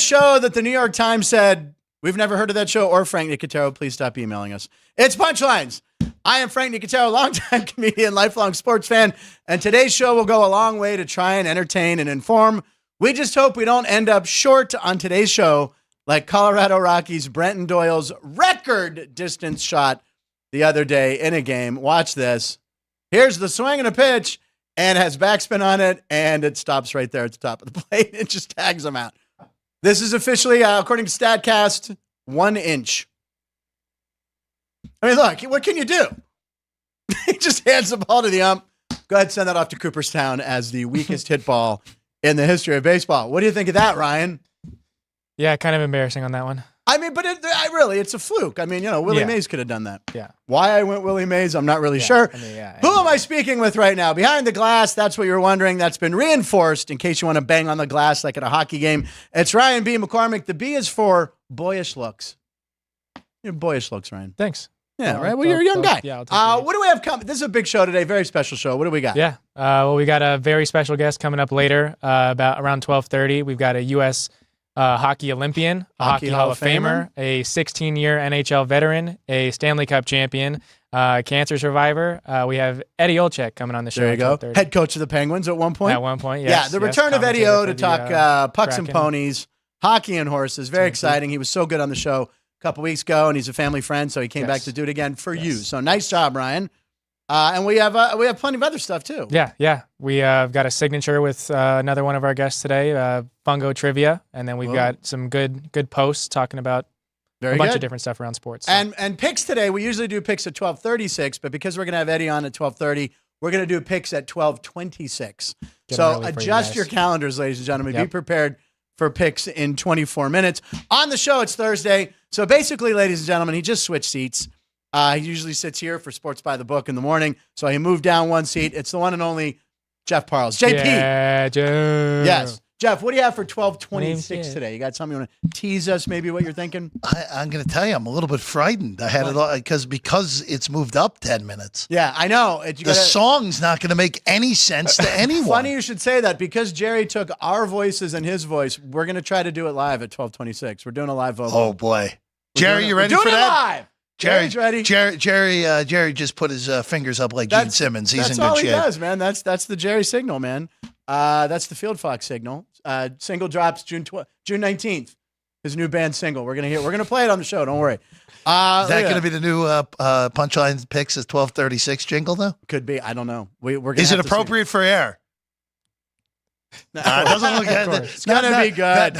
show that the New York Times said, we've never heard of that show, or Frank Nicotero, please stop emailing us. It's Punchlines. I am Frank Nicotero, longtime comedian, lifelong sports fan, and today's show will go a long way to try and entertain and inform. We just hope we don't end up short on today's show like Colorado Rockies' Brenton Doyle's record distance shot the other day in a game. Watch this. Here's the swing and a pitch, and has backspin on it, and it stops right there at the top of the plate. It just tags him out. This is officially, according to StatCast, 1 inch. I mean, look, what can you do? He just hands the ball to the ump. Go ahead, send that off to Cooperstown as the weakest hit ball in the history of baseball. What do you think of that, Ryan? Yeah, kind of embarrassing on that one. I mean, but it's a fluke. I mean, Willie Mays could have done that. Yeah. Why I went Willie Mays, I'm not really sure. I mean, Who am I speaking with right now? Behind the glass, that's what you're wondering. That's been reinforced in case you want to bang on the glass like at a hockey game. It's Ryan B. McCormick. The B is for boyish looks. You're boyish looks, Ryan. Thanks. Yeah, right? Well, you're a young guy. Yeah, what do we have coming? This is a big show today, very special show. What do we got? Yeah. Well, we got a very special guest coming up later, about around 12:30. We've got a U.S. Hockey Olympian, a Hockey Hall of Famer, a 16-year NHL veteran, a Stanley Cup champion, cancer survivor. We have Eddie Olczyk coming on the show. There you go. Head coach of the Penguins at one point. At one point, yes. Yeah, the return of Eddie O to talk pucks Kraken. and ponies, hockey and horses. Very exciting. He was so good on the show a couple weeks ago, and he's a family friend, so he came back to do it again for you. So nice job, Ryan. And we have plenty of other stuff too. Yeah. We got a signature with another one of our guests today, Fungo Trivia, and then we've got some good posts talking about a bunch of different stuff around sports. So. And picks today, we usually do picks at 12:36, but because we're going to have Eddie on at 12:30, we're going to do picks at 12:26. So adjust your calendars, ladies and gentlemen. Be prepared for picks in 24 minutes. On the show, it's Thursday. So basically, ladies and gentlemen, he just switched seats. He usually sits here for Sports by the Book in the morning, so he moved down one seat. It's the one and only Jeff Parles. JP. Yeah, Jeff. Yes. Jeff, what do you have for 12:26 today? You got something you want to tease us, maybe what you're thinking? I'm going to tell you, I'm a little bit frightened. I had it all because it's moved up 10 minutes. Yeah, I know. The song's not going to make any sense to anyone. Funny you should say that, because Jerry took our voices and his voice. We're going to try to do it live at 12:26. We're doing a live vocal. Oh, boy. Jerry, you ready for that? Live. Jerry's ready. Jerry just put his fingers up like Gene Simmons. He's in good shape. That's all he does, man. That's the Jerry signal, man. That's the Field Fox signal. Single drops June 19th. His new band single. We're gonna play it on the show. Don't worry. Is that going to be the new Punchline Picks at 12:36 jingle though? Could be. I don't know. We're gonna. Is it appropriate for air? No, it doesn't look good. It's gonna be good.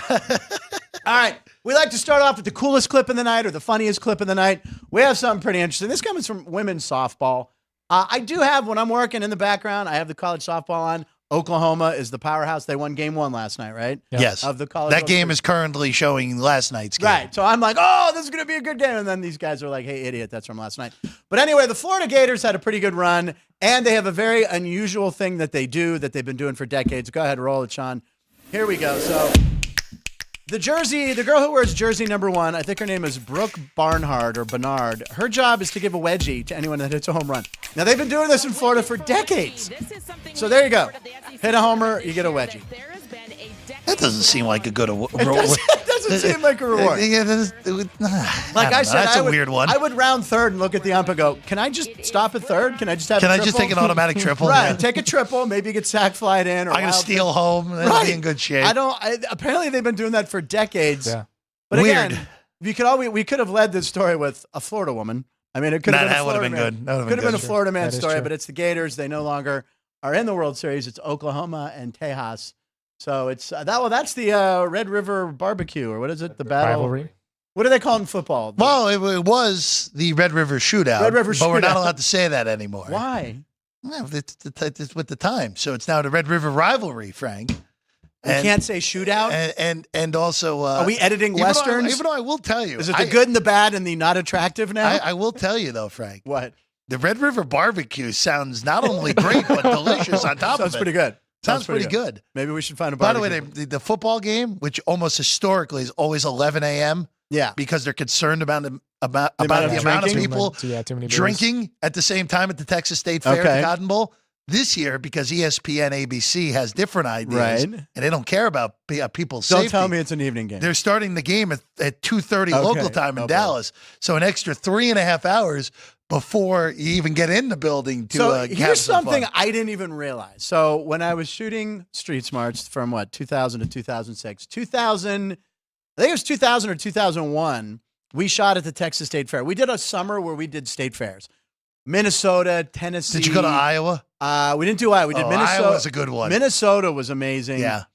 All right. We like to start off with the coolest clip of the night or the funniest clip of the night. We have something pretty interesting. This comes from women's softball. I do have, when I'm working in the background, I have the college softball on. Oklahoma is the powerhouse. They won game 1 last night, right? Yes. Of the college. That game is currently showing last night's game. Right. So I'm like, oh, this is going to be a good game. And then these guys are like, hey, idiot, that's from last night. But anyway, the Florida Gators had a pretty good run, and they have a very unusual thing that they do that they've been doing for decades. Go ahead, roll it, Sean. Here we go. So the girl who wears jersey number 1, I think her name is Brooke Barnhart or Bernard. Her job is to give a wedgie to anyone that hits a home run. Now, they've been doing this in Florida for decades. So there you go. Hit a homer, you get a wedgie. That doesn't seem like a good reward. It doesn't seem like a reward. Like I said, that's a weird one. I would round third and look at the ump and go, can I just stop at third? Can I just have a triple? Can I just take an automatic triple? Right, Yeah. Take a triple. Maybe you get sack flied in. Or I'm going to steal home. That'd be in good shape. Apparently, they've been doing that for decades. Yeah. But Weird. Again, we could have led this story with a Florida woman. I mean, it could have been a Florida man. Could have been a Florida man story, but it's the Gators. They no longer are in the World Series. It's Oklahoma and Tejas. So it's that's the Red River Barbecue, or what is it? The battle rivalry. What do they call it in football? Well, it was the Red River Shootout. Red River but we're not Shootout. allowed to say that anymore. Why? Well, it's with the time. So it's now the Red River Rivalry, Frank. We can't say shootout? And also... are we editing Westerns? Even though I will tell you... Is it the good and the bad and the not attractive now? I will tell you, though, Frank. What? The Red River Barbecue sounds not only great, but delicious on top of it. Sounds pretty good. Sounds pretty good. Maybe we should find a By barbecue. the way, the football game, which almost historically is always 11 a.m., yeah, because they're concerned about the amount of people Too many beers. drinking at the same time at the Texas State Fair, the Cotton Bowl. This year, because ESPN, ABC has different ideas, Right. and they don't care about people's Don't safety. tell me it's an evening game. They're starting the game at 2:30 local time in Dallas. So an extra 3.5 hours before you even get in the building to So have here's some something fun. I didn't even realize. So when I was shooting Street Smarts from 2000 to 2006, 2000, I think it was 2000 or 2001, we shot at the Texas State Fair. We did a summer where we did state fairs. Minnesota, Tennessee. Did you go to Iowa? We didn't do Iowa. We did Minnesota. Iowa's a good one. Minnesota was amazing. Yeah.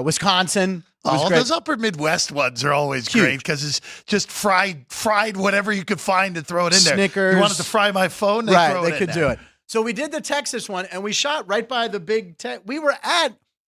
Wisconsin was Oh, great. those upper Midwest ones are always Huge. great because it's just fried whatever you could find and throw it in there. Snickers. You wanted to fry my phone? They Right, throw they it in could there. do it. So we did the Texas one, and we shot right by the big tech.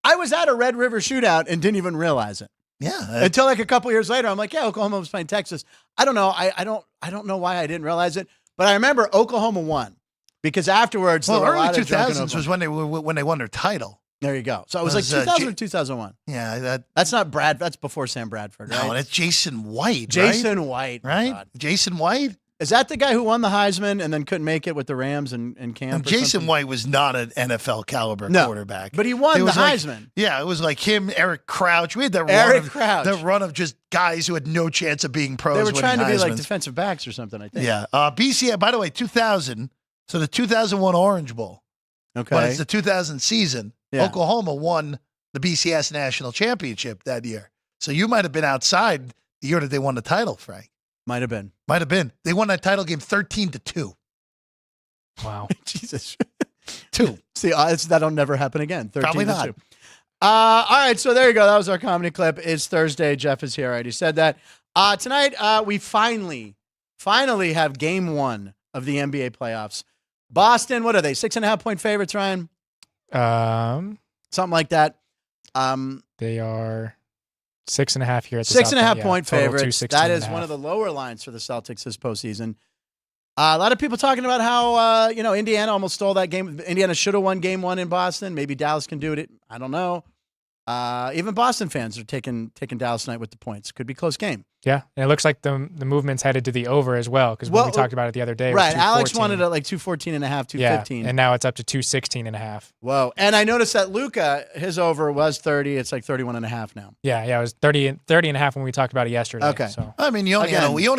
I was at a Red River shootout and didn't even realize it. Yeah. Until like a couple years later, I'm like, yeah, Oklahoma was playing Texas. I don't know. I don't know why I didn't realize it, but I remember Oklahoma won because afterwards, Well, there were a early lot of drunken 2000s was when they won their title. There you go. So it was like Was, 2000 or 2001. Yeah. That's not Brad. That's before Sam Bradford, right? No, that's Jason White. Jason White. Right? God. Jason White? Is that the guy who won the Heisman and then couldn't make it with the Rams and camp? And or Jason something? White was not an NFL caliber No, quarterback. but he won It the was like- Heisman. Yeah, it was like him, Eric Crouch. We had that run of just guys who had no chance of being pros. They were trying to be like Heismans. defensive backs or something, I think. Yeah. BC, by the way, 2000. So the 2001 Orange Bowl. Okay. But it's the 2000 season. Yeah. Oklahoma won the BCS national championship that year. So you might have been outside the year that they won the title, Frank. Might have been. Might have been. They won that title game 13-2. Wow. Jesus. 2. See, that'll never happen again. 13 Probably to not. 2. All right, so there you go. That was our comedy clip. It's Thursday. Jeff is here. I already said that. Tonight, we finally have game 1 of the NBA playoffs. Boston, what are they? 6.5-point favorites, Ryan? Something like that. They are 6.5 here at the 6.5-point total favorites. 216 That and is a one half. of the lower lines for the Celtics this postseason. A lot of people talking about how Indiana almost stole that game. Indiana should have won game 1 in Boston. Maybe Dallas can do it. I don't know. Even Boston fans are taking Dallas tonight with the points. Could be a close game. Yeah, and it looks like the movement's headed to the over as well because we talked about it the other day. It was Right, Alex 214. wanted it like 214.5, 215. Yeah, and now it's up to 216 and a half. Whoa. And I noticed that Luka, his over was 30. It's like 31.5 now. Yeah, it was 30 and a half when we talked about it yesterday. Okay. So I mean, you only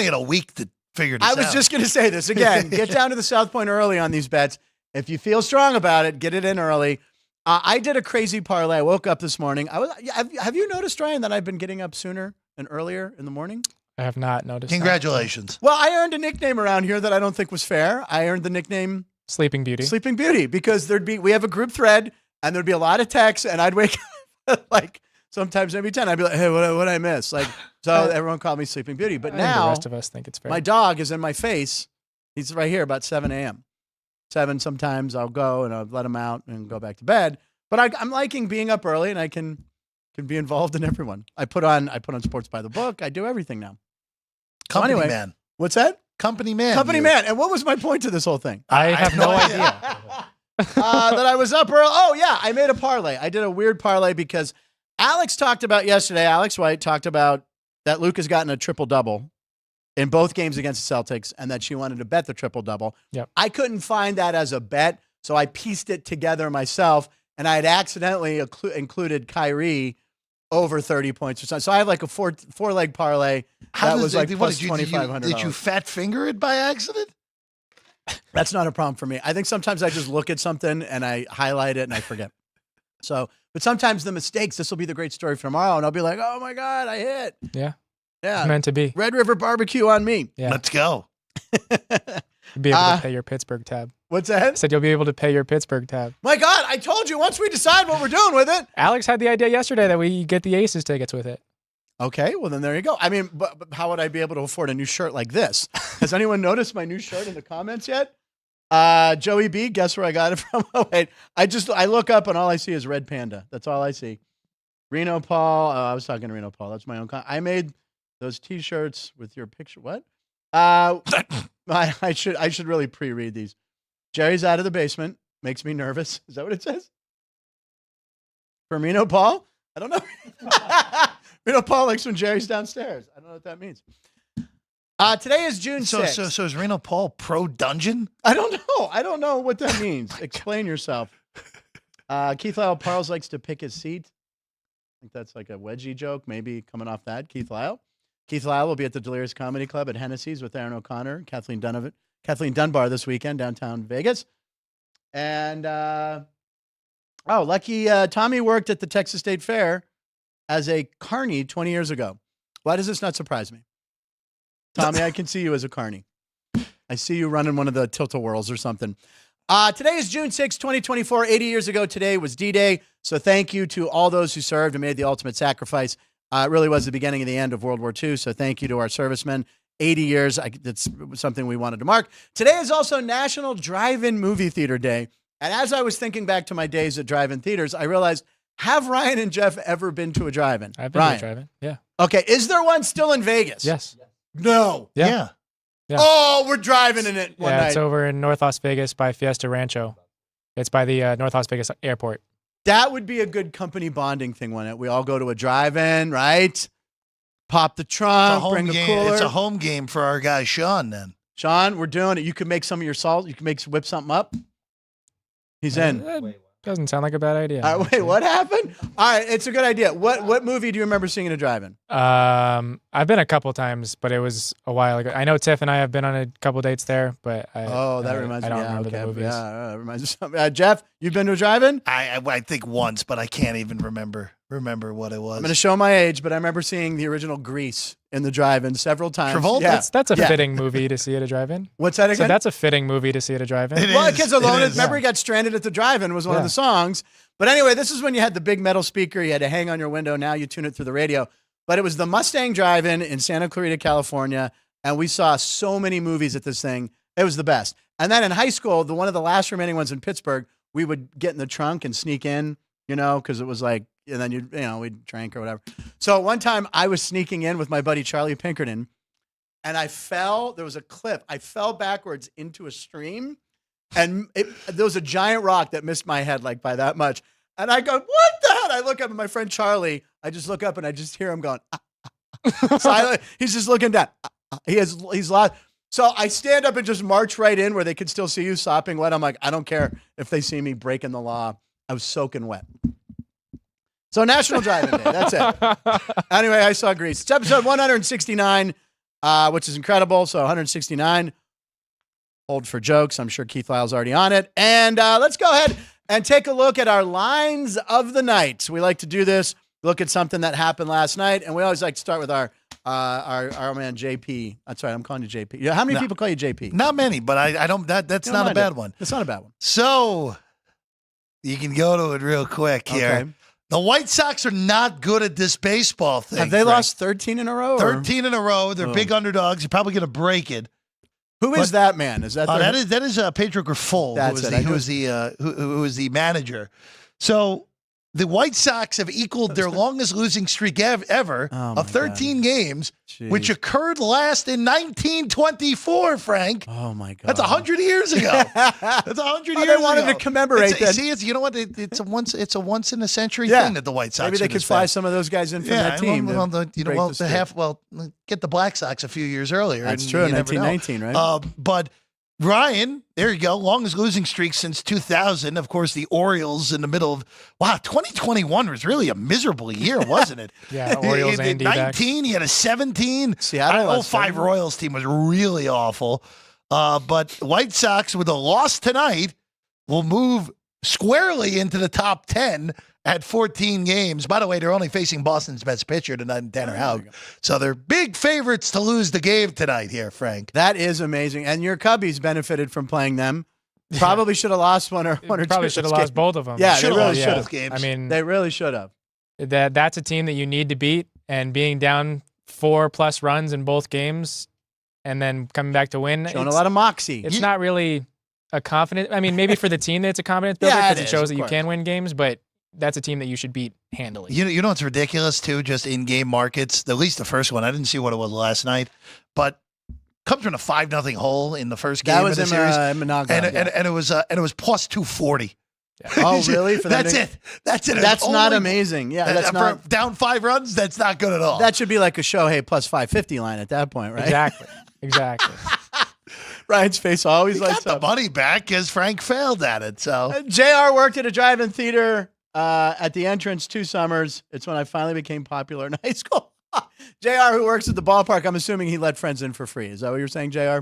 had a week to figure this out. I was just going to say this again. Get down to the South Point early on these bets. If you feel strong about it, get it in early. I did a crazy parlay. I woke up this morning. Have you noticed, Ryan, that I've been getting up sooner and earlier in the morning? I have not noticed. Congratulations. Well, I earned a nickname around here that I don't think was fair. I earned the nickname Sleeping Beauty. Sleeping Beauty because we have a group thread and there'd be a lot of texts and I'd wake up like sometimes maybe 10. I'd be like, hey, what did I miss? Like, so everyone called me Sleeping Beauty. But I think now the rest of us think it's fair. my dog is in my face. He's right here about 7 a.m. 7 sometimes I'll go and I'll let him out and go back to bed. But I'm liking being up early and I can be involved in everyone. I put on Sports by the Book. I do everything now. Company anyway, man. What's that? Company man. Company you. man. And what was my point to this whole thing? I have no idea. That I was up early. Oh, yeah. I made a parlay. I did a weird parlay because Alex talked about yesterday, Alex White talked about that Luka's gotten a triple-double in both games against the Celtics and that she wanted to bet the triple-double. Yep. I couldn't find that as a bet, so I pieced it together myself, and I had accidentally included Kyrie over 30 points or something. So I have like a four-leg parlay. That was like plus $2,500. Did you fat finger it by accident? That's not a problem for me. I think sometimes I just look at something and I highlight it and I forget. So, but sometimes the mistakes, this will be the great story for tomorrow, and I'll be like, oh my God, I hit. Yeah. Yeah. It's meant to be. Red River Barbecue on me. Yeah. Let's go. You'll be able to pay your Pittsburgh tab. What's I that? said you'll be able to pay your Pittsburgh tab. My God, I told you once we decide what we're doing with it. Alex had the idea yesterday that we get the Aces tickets with it. Okay, well then there you go. I mean, but how would I be able to afford a new shirt like this? Has anyone noticed my new shirt in the comments yet? Joey B, guess where I got it from? Oh wait, I look up and all I see is Red Panda. That's all I see. Reno Paul. Oh, I was talking to Reno Paul. That's my own. I made those T-shirts with your picture. What? I should really pre-read these. Jerry's out of the basement. Makes me nervous. Is that what it says? From Reno Paul? I don't know. Reno Paul likes when Jerry's downstairs. I don't know what that means. Today is June 6th. So is Reno Paul pro dungeon? I don't know. I don't know what that means. Explain yourself. Keith Lyle Parles likes to pick his seat. I think that's like a wedgie joke, maybe coming off that. Keith Lyle. Keith Lyle will be at the Delirious Comedy Club at Hennessy's with Aaron O'Connor and Kathleen Dunbar this weekend, downtown Vegas. And, lucky Tommy worked at the Texas State Fair as a carny 20 years ago. Why does this not surprise me? Tommy, I can see you as a carny. I see you running one of the tilt-a-whirls or something. Today is June 6, 2024. 80 years ago today was D-Day. So thank you to all those who served and made the ultimate sacrifice. It really was the beginning of the end of World War II. So thank you to our servicemen. 80 years. That's something we wanted to mark. Today is also National Drive-In Movie Theater Day. And as I was thinking back to my days at drive-in theaters, I realized, have Ryan and Jeff ever been to a drive-in? I've been to a drive-in. Yeah. Okay. Is there one still in Vegas? Yes. No. Yeah. Oh, we're driving in it one night. It's over in North Las Vegas by Fiesta Rancho. It's by the North Las Vegas airport. That would be a good company bonding thing, wouldn't it? We all go to a drive-in, right? Pop the trunk, bring the cooler. It's a home game for our guy Sean then. Sean, we're doing it. You can make some of your salt. You can whip something up. He's in. Doesn't sound like a bad idea. Wait, what happened? All right, it's a good idea. What movie do you remember seeing in a drive-in? I've been a couple times, but it was a while ago. I know Tiff and I have been on a couple dates there, but that reminds me. I don't remember the movies. Yeah, reminds me of something. Jeff, you've been to a drive-in? I think once, but I can't even remember what it was. I'm going to show my age, but I remember seeing the original Grease in the drive-in several times. Travolta? Yeah. That's a fitting movie to see at a drive-in. What's that again? So that's a fitting movie to see at a drive-in. Because Alone, remember he got stranded at the drive-in was one of the songs. But anyway, this is when you had the big metal speaker you had to hang on your window. Now you tune it through the radio. But it was the Mustang Drive-In in Santa Clarita, California. And we saw so many movies at this thing. It was the best. And then in high school, one of the last remaining ones in Pittsburgh, we would get in the trunk and sneak in, because it was like, and then we'd drink or whatever. So one time I was sneaking in with my buddy Charlie Pinkerton, and I fell. There was a cliff. I fell backwards into a stream, and there was a giant rock that missed my head like by that much. And I go, what the hell? I look up at my friend Charlie. I just look up and I just hear him going, silent. He's just looking down. He's lost. So I stand up and just march right in where they could still see you sopping wet. I'm like, I don't care if they see me breaking the law. I was soaking wet. So National Drive-In Day. That's it. Anyway, I saw Grease. It's episode 169, which is incredible. So 169. Hold for jokes. I'm sure Keith Lyle's already on it. And let's go ahead and take a look at our lines of the night. We like to do this. Look at something that happened last night, and we always like to start with our man JP. That's right. I'm calling you JP. Yeah, how many people call you JP? Not many, but I don't. That's not a bad one. It's not a bad one. So you can go to it real quick here. Okay. The White Sox are not good at this baseball thing. Have they lost 13 in a row? 13 in a row. They're big underdogs. You're probably going to break it. Who is that man? Is that that is Pedro Grifol, who was the manager. So the White Sox have equaled their longest losing streak ever of 13 games, which occurred last in 1924, Frank. Oh, my God. That's 100 years ago. That's 100 years ago. They wanted to commemorate that. See, you know what? It's a once in a century thing that the White Sox. Maybe they could fly some of those guys in from that team. Get the Black Sox a few years earlier. That's true, 1919, right? But Ryan, there you go. Longest losing streak since 2000. Of course, the Orioles in the middle of 2021 was really a miserable year, wasn't it? Yeah, Orioles and D-backs. 19, he had a 17. Seattle 05 Royals team was really awful. But White Sox with a loss tonight will move squarely into the top 10 at 14 games. By the way, they're only facing Boston's best pitcher tonight, Tanner Houck. So they're big favorites to lose the game tonight here, Frank. That is amazing. And your Cubbies benefited from playing them. Probably should have lost one or two. Probably should have lost both of them. Yeah, they really should have. Games. I mean, they really should have. That's a team that you need to beat, and being down 4+ runs in both games and then coming back to win. Showing a lot of moxie. It's not really a confidence. I mean, maybe for the team that it's a confidence builder because it shows that you can win games, but that's a team that you should beat handily. You know what's ridiculous too? Just in-game markets, at least the first one. I didn't see what it was last night, but Cubs were in a 5-0 hole in the first game of the series, and it was plus 240. Yeah. Oh, really? That's it. That's not amazing. Yeah, that's not down 5 runs. That's not good at all. That should be like a Shohei plus 550 line at that point, right? Exactly. Exactly. Ryan's face always He lights got up. the money back because Frank failed at it. So JR worked at a drive-in theater at the entrance 2 summers. It's when I finally became popular in high school. JR, who works at the ballpark, I'm assuming he let friends in for free. Is that what you're saying, JR?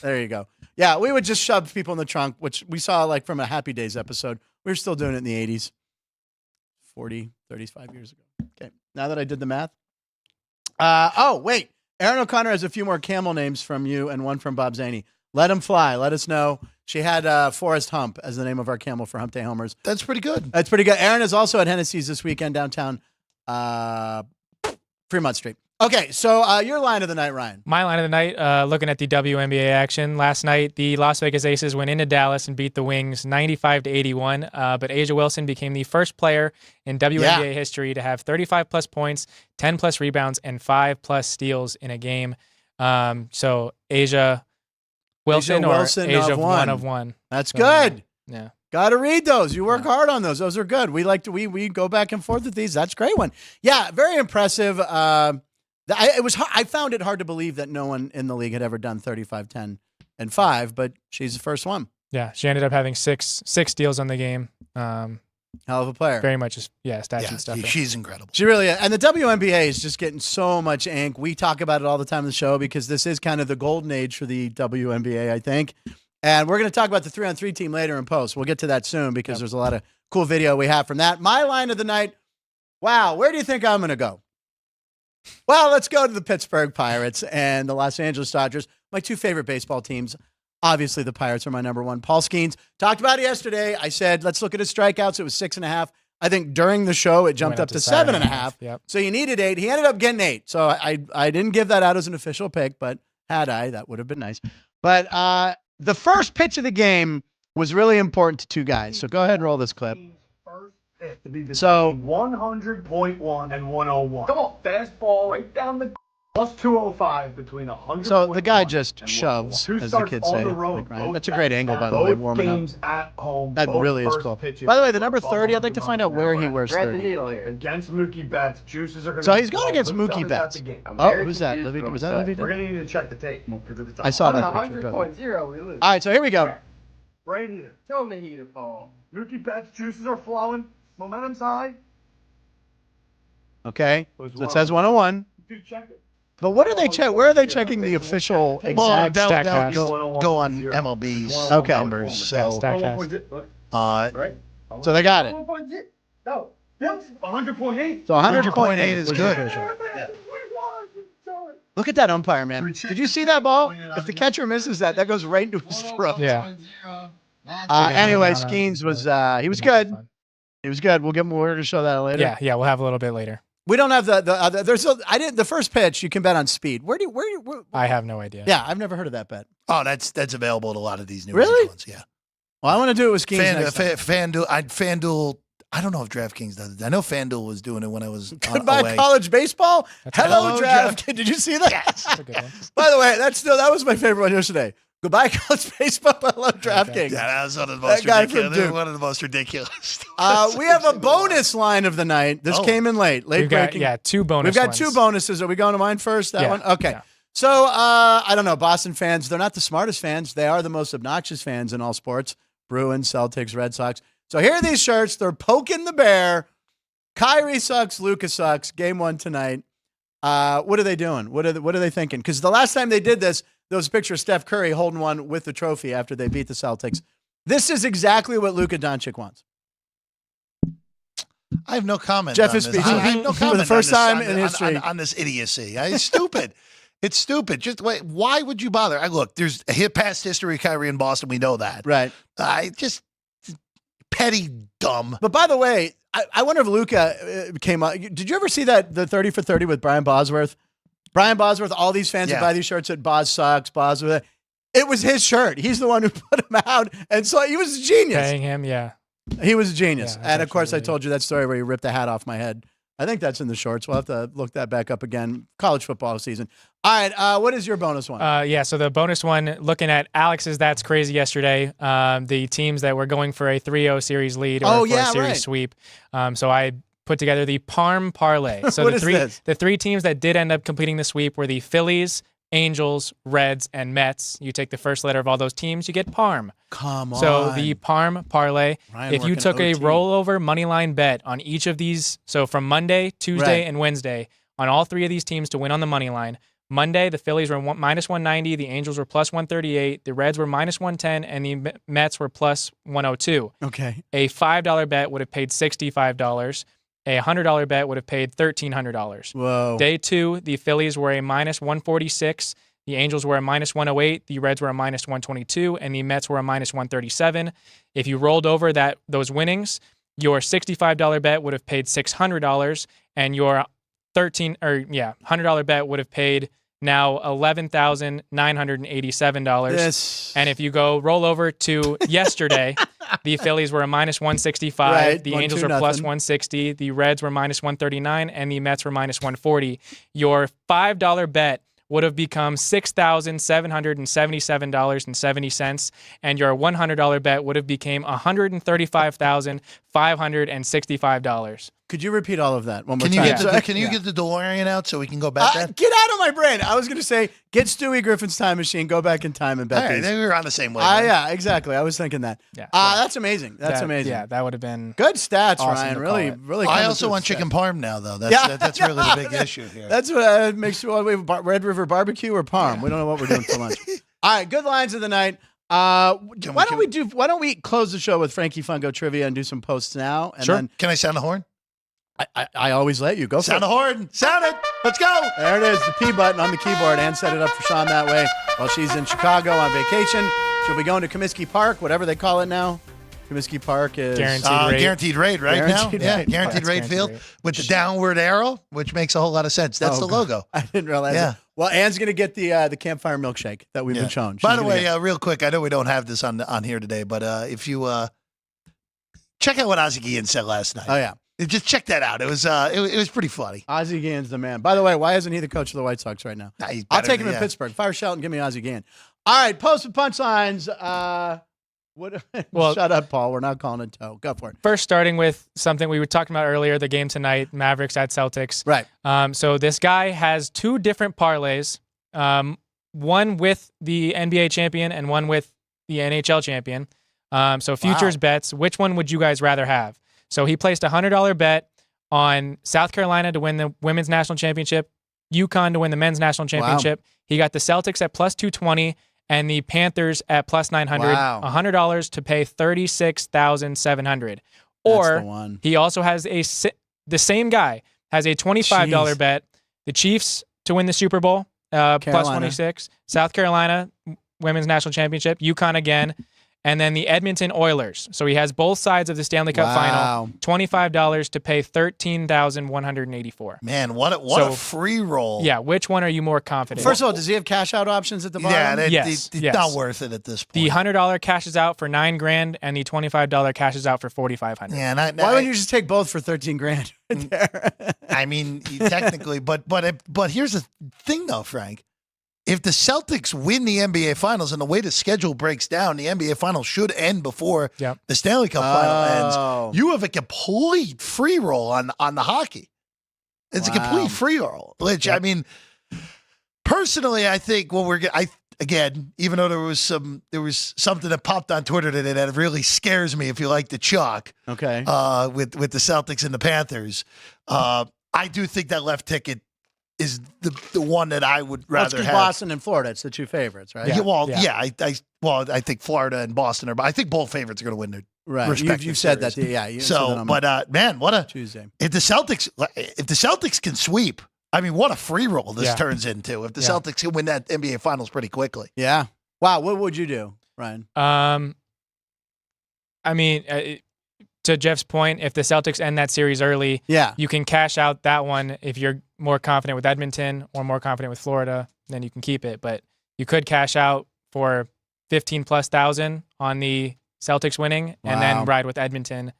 There you go. Yeah, we would just shove people in the trunk, which we saw like from a Happy Days episode. We were still doing it in the 80s, 40, 35 years ago. Okay, now that I did the math. Oh, wait. Aaron O'Connor has a few more camel names from you and one from Bob Zaney. Let him fly. Let us know. She had Forrest Hump as the name of our camel for Hump Day Homers. that's pretty good. That's pretty good. Aaron is also at Hennessy's this weekend downtown Fremont Street. Okay, so your line of the night, Ryan. My line of the night, looking at the WNBA action. Last night, the Las Vegas Aces went into Dallas and beat the Wings 95-81. But Asia Wilson became the first player in WNBA history to have 35-plus points, 10-plus rebounds, and 5-plus steals in a game. So Asia Wilson or Wilson Asia of one one. of one. That's So, good. Yeah. Got to read those. You work hard on those. Those are good. We like to we go back and forth with these. That's a great one. Yeah, very impressive. I found it hard to believe that no one in the league had ever done 35, 10, and 5, but she's the first one. Yeah, she ended up having six steals on the game. Hell of a player. Very much just stat sheet stuff. She's incredible. She really is. And the WNBA is just getting so much ink. We talk about it all the time on the show because this is kind of the golden age for the WNBA, I think. And we're going to talk about the 3-on-3 team later in post. We'll get to that soon because there's a lot of cool video we have from that. My line of the night, wow, where do you think I'm going to go? Well, let's go to the Pittsburgh Pirates and the Los Angeles Dodgers, my 2 favorite baseball teams. Obviously, the Pirates are my number one. Paul Skeens talked about it yesterday. I said, let's look at his strikeouts. It was 6.5. I think during the show, it jumped up to 7.5. Yep. So you needed 8. He ended up getting 8. So I didn't give that out as an official pick, but had I, that would have been nice. But the first pitch of the game was really important to 2 guys. So go ahead and roll this clip. So 100.1 and 101. Come on, fastball right down the plus 205 between 100. So the guy just shoves, as the kids say. Like Ryan. That's a great angle, by the way, warming up. Games at home. That really is cool. By the way, the number 30, I'd like to find out where he wears 30. Against Mookie Betts, juices are going to. So he's going against Mookie Betts. Oh, who's that? Was that Livy? We're going to need to check the tape. I saw that picture. All right, so here we go. Right here. Tell me he to fall. Mookie Betts, juices are flowing. Momentum's high. Okay, so it says 101. Dude, check it. But what are they check? Where are they checking the official Well, exact? they'll go on MLB's Okay. numbers. So, Right? So they got it. No. 100.8. So 100.8 is was good. official. Look at that umpire, man. Did you see that ball? If the catcher misses that, that goes right into his throat. Yeah. Anyway, Skeens was he was good. He was good. We're going to show that later. Yeah, we'll have a little bit later. We don't have the first pitch. You can bet on speed. Where I have no idea. Yeah, I've never heard of that bet. oh, that's available at a lot of these new Really? ones. Yeah. Well, I want to do it with Skeens next time. FanDuel. I don't know if DraftKings does it. I know FanDuel was doing it when I was Goodbye away. college baseball. That's Hello, Hello, DraftKings. Did you see that? That's a good one. By the way, that was my favorite one yesterday. Goodbye college baseball. Hello, DraftKings. Yeah, that was one of the That most guy from ridiculous. Duke. One of the most ridiculous. We have a bonus line of the night. This came in late We've got breaking. 2 bonus. We've got ones. 2 bonuses. Are we going to mine first? That Yeah, one? Okay. yeah. So, I don't know. Boston fans, they're not the smartest fans. They are the most obnoxious fans in all sports. Bruins, Celtics, Red Sox. So here are these shirts. They're poking the bear. Kyrie sucks. Luka sucks. Game 1 tonight. What are they doing? What are they thinking? Because the last time they did this, there was a picture of Steph Curry holding one with the trophy after they beat the Celtics. This is exactly what Luka Doncic wants. I have no comment. Jeff on is this. speaking. I have no For comment the first on time this, in history. on this idiocy. It's stupid. It's stupid. Just wait. Why would you bother? Look, there's a past history of Kyrie in Boston. We know that. Right. I just petty dumb. But by the way, I wonder if Luka came up. Did you ever see the 30 for 30 with Brian Bosworth? Brian Bosworth, all these fans that buy these shirts at Boz sucks, Bosworth. It was his shirt. He's the one who put him out. And so he was a genius. Paying him, yeah. He was a genius. Yeah, and of course, I absolutely. told you that story where he ripped the hat off my head. I think that's in the shorts. We'll have to look that back up again. College football season. All right. What is your bonus one? So the bonus one, looking at Alex's That's Crazy yesterday, the teams that were going for a 3-0 series lead or for a series sweep. So I put together the Parm Parlay. So What is this? the 3 teams that did end up completing the sweep were the Phillies, Angels, Reds, and Mets. You take the first letter of all those teams, you get Parm. Come on. So the Parm parlay, Ryan if you working took a OT. rollover money line bet on each of these, so from Monday, Tuesday, Right. and Wednesday, on all three of these teams to win on the money line, Monday, the Phillies were minus 190, the Angels were plus 138, the Reds were minus 110, and the Mets were plus 102. Okay. A $5 bet would have paid $65. A $100 bet would have paid $1,300. Whoa. Day 2, the Phillies were a minus 146, the Angels were a minus 108, the Reds were a minus 122, and the Mets were a minus 137. If you rolled over those winnings, your $65 bet would have paid $600, and your $100 bet would have paid now $11,987. This. And if you go roll over to yesterday, the Phillies were a minus 165, Right, the 1-2 Angels were plus nothing. 160, the Reds were minus 139, and the Mets were minus 140. Your $5 bet would have become $6,777.70, and your $100 bet would have became $135,565. Could you repeat all of that one more Can you time? get the Sorry. Can you get the DeLorean out so we can go back then? Get out of my brain. I was going to say, get Stewie Griffin's time machine, go back in time and bet All right, these. then we were on the same way. Yeah, exactly. I was thinking that. Yeah. That's amazing. That's amazing. Yeah, that would have been Good stats, Awesome Ryan. to Really, call it. really. I coming also through want with chicken stats. parm now, though. Yeah. That's really the big issue here. That's what makes sure Red River Barbecue or Parm. We don't know what we're doing for lunch. All right, good lines of the night. Why don't we close the show with Frankie Fungo trivia and do some posts now? And Sure. then Can I sound the horn? I always let you go. Sound for the horn. Sound it. Let's go. There it is, the P button on the keyboard. Ann set it up for Sean that way while she's in Chicago on vacation. She'll be going to Comiskey Park, whatever they call it now. Comiskey Park is Guaranteed rate right Guaranteed now. Yeah, rate. guaranteed That's rate guaranteed field rate. with the downward arrow, which makes a whole lot of sense. That's the logo. I didn't realize Yeah. that. Well, Ann's going to get the campfire milkshake that we've been shown. By She's the gonna way, get- real quick, I know we don't have this on here today, but if you check out what Ozzie Guillen said last night. oh yeah, Just check that out. It was pretty funny. Ozzie Guillen's the man. By the way, why isn't he the coach of the White Sox right now? Nah, he's I'll better take him than- in Pittsburgh. Fire Shelton, give me Ozzie Guillen. All right, post with punchlines. What? Well- Shut up, Paul. We're not calling it toe. Go for it. First, starting with something we were talking about earlier, the game tonight, Mavericks at Celtics. Right. So this guy has two different parlays, one with the NBA champion and one with the NHL champion. So futures bets, which one would you guys rather have? So he placed a $100 bet on South Carolina to win the women's national championship, UConn to win the men's national championship. He got the Celtics at plus 220 and the Panthers at plus 900. Wow. $100 to pay $36,700. That's Or the one. he also has the same guy has a $25 Jeez. bet. The Chiefs to win the Super Bowl, plus Carolina. 26. South Carolina women's national championship, UConn again, and then the Edmonton Oilers. So he has both sides of the Stanley Cup Wow. final. $25 to pay $13,184. Man, what a So- free roll. Yeah, which one are you more confident? First of all, does he have cash out options at the bottom? Yeah, Yes, it's yes. not worth it at this point. the $100 cashes out for $9,000, and the $25 cashes out for $4,500. yeah, Why wouldn't you just take both for $13,000 right there? I mean, technically, but here's the thing, though, Frank. If the Celtics win the NBA Finals and the way the schedule breaks down, the NBA Finals should end before Yep. the Stanley Cup final Oh. ends. You have a complete free roll on the hockey. It's a Wow. complete free roll. Which I mean, personally, I think again, even though there was something that popped on Twitter today that really scares me. If you like the chalk, Okay. with the Celtics and the Panthers, I do think that left ticket is the one that I would rather Because have. Boston and Florida, it's the two favorites, right? Yeah, Yeah. I think Florida and Boston are, but I think both favorites are going to win their Right. respective You've said that. series. Yeah. You said that So, on but man, what a Tuesday. if the Celtics can sweep. I mean, what a free roll this Yeah. turns into. If the Yeah. Celtics can win that NBA Finals pretty quickly. Yeah. Wow. What would you do, Ryan? I mean, to Jeff's point, if the Celtics end that series early, Yeah. you can cash out that one if you're more confident with Edmonton or more confident with Florida, then you can keep it. But you could cash out for 15,000+ on the Celtics winning and Wow. then ride with Edmonton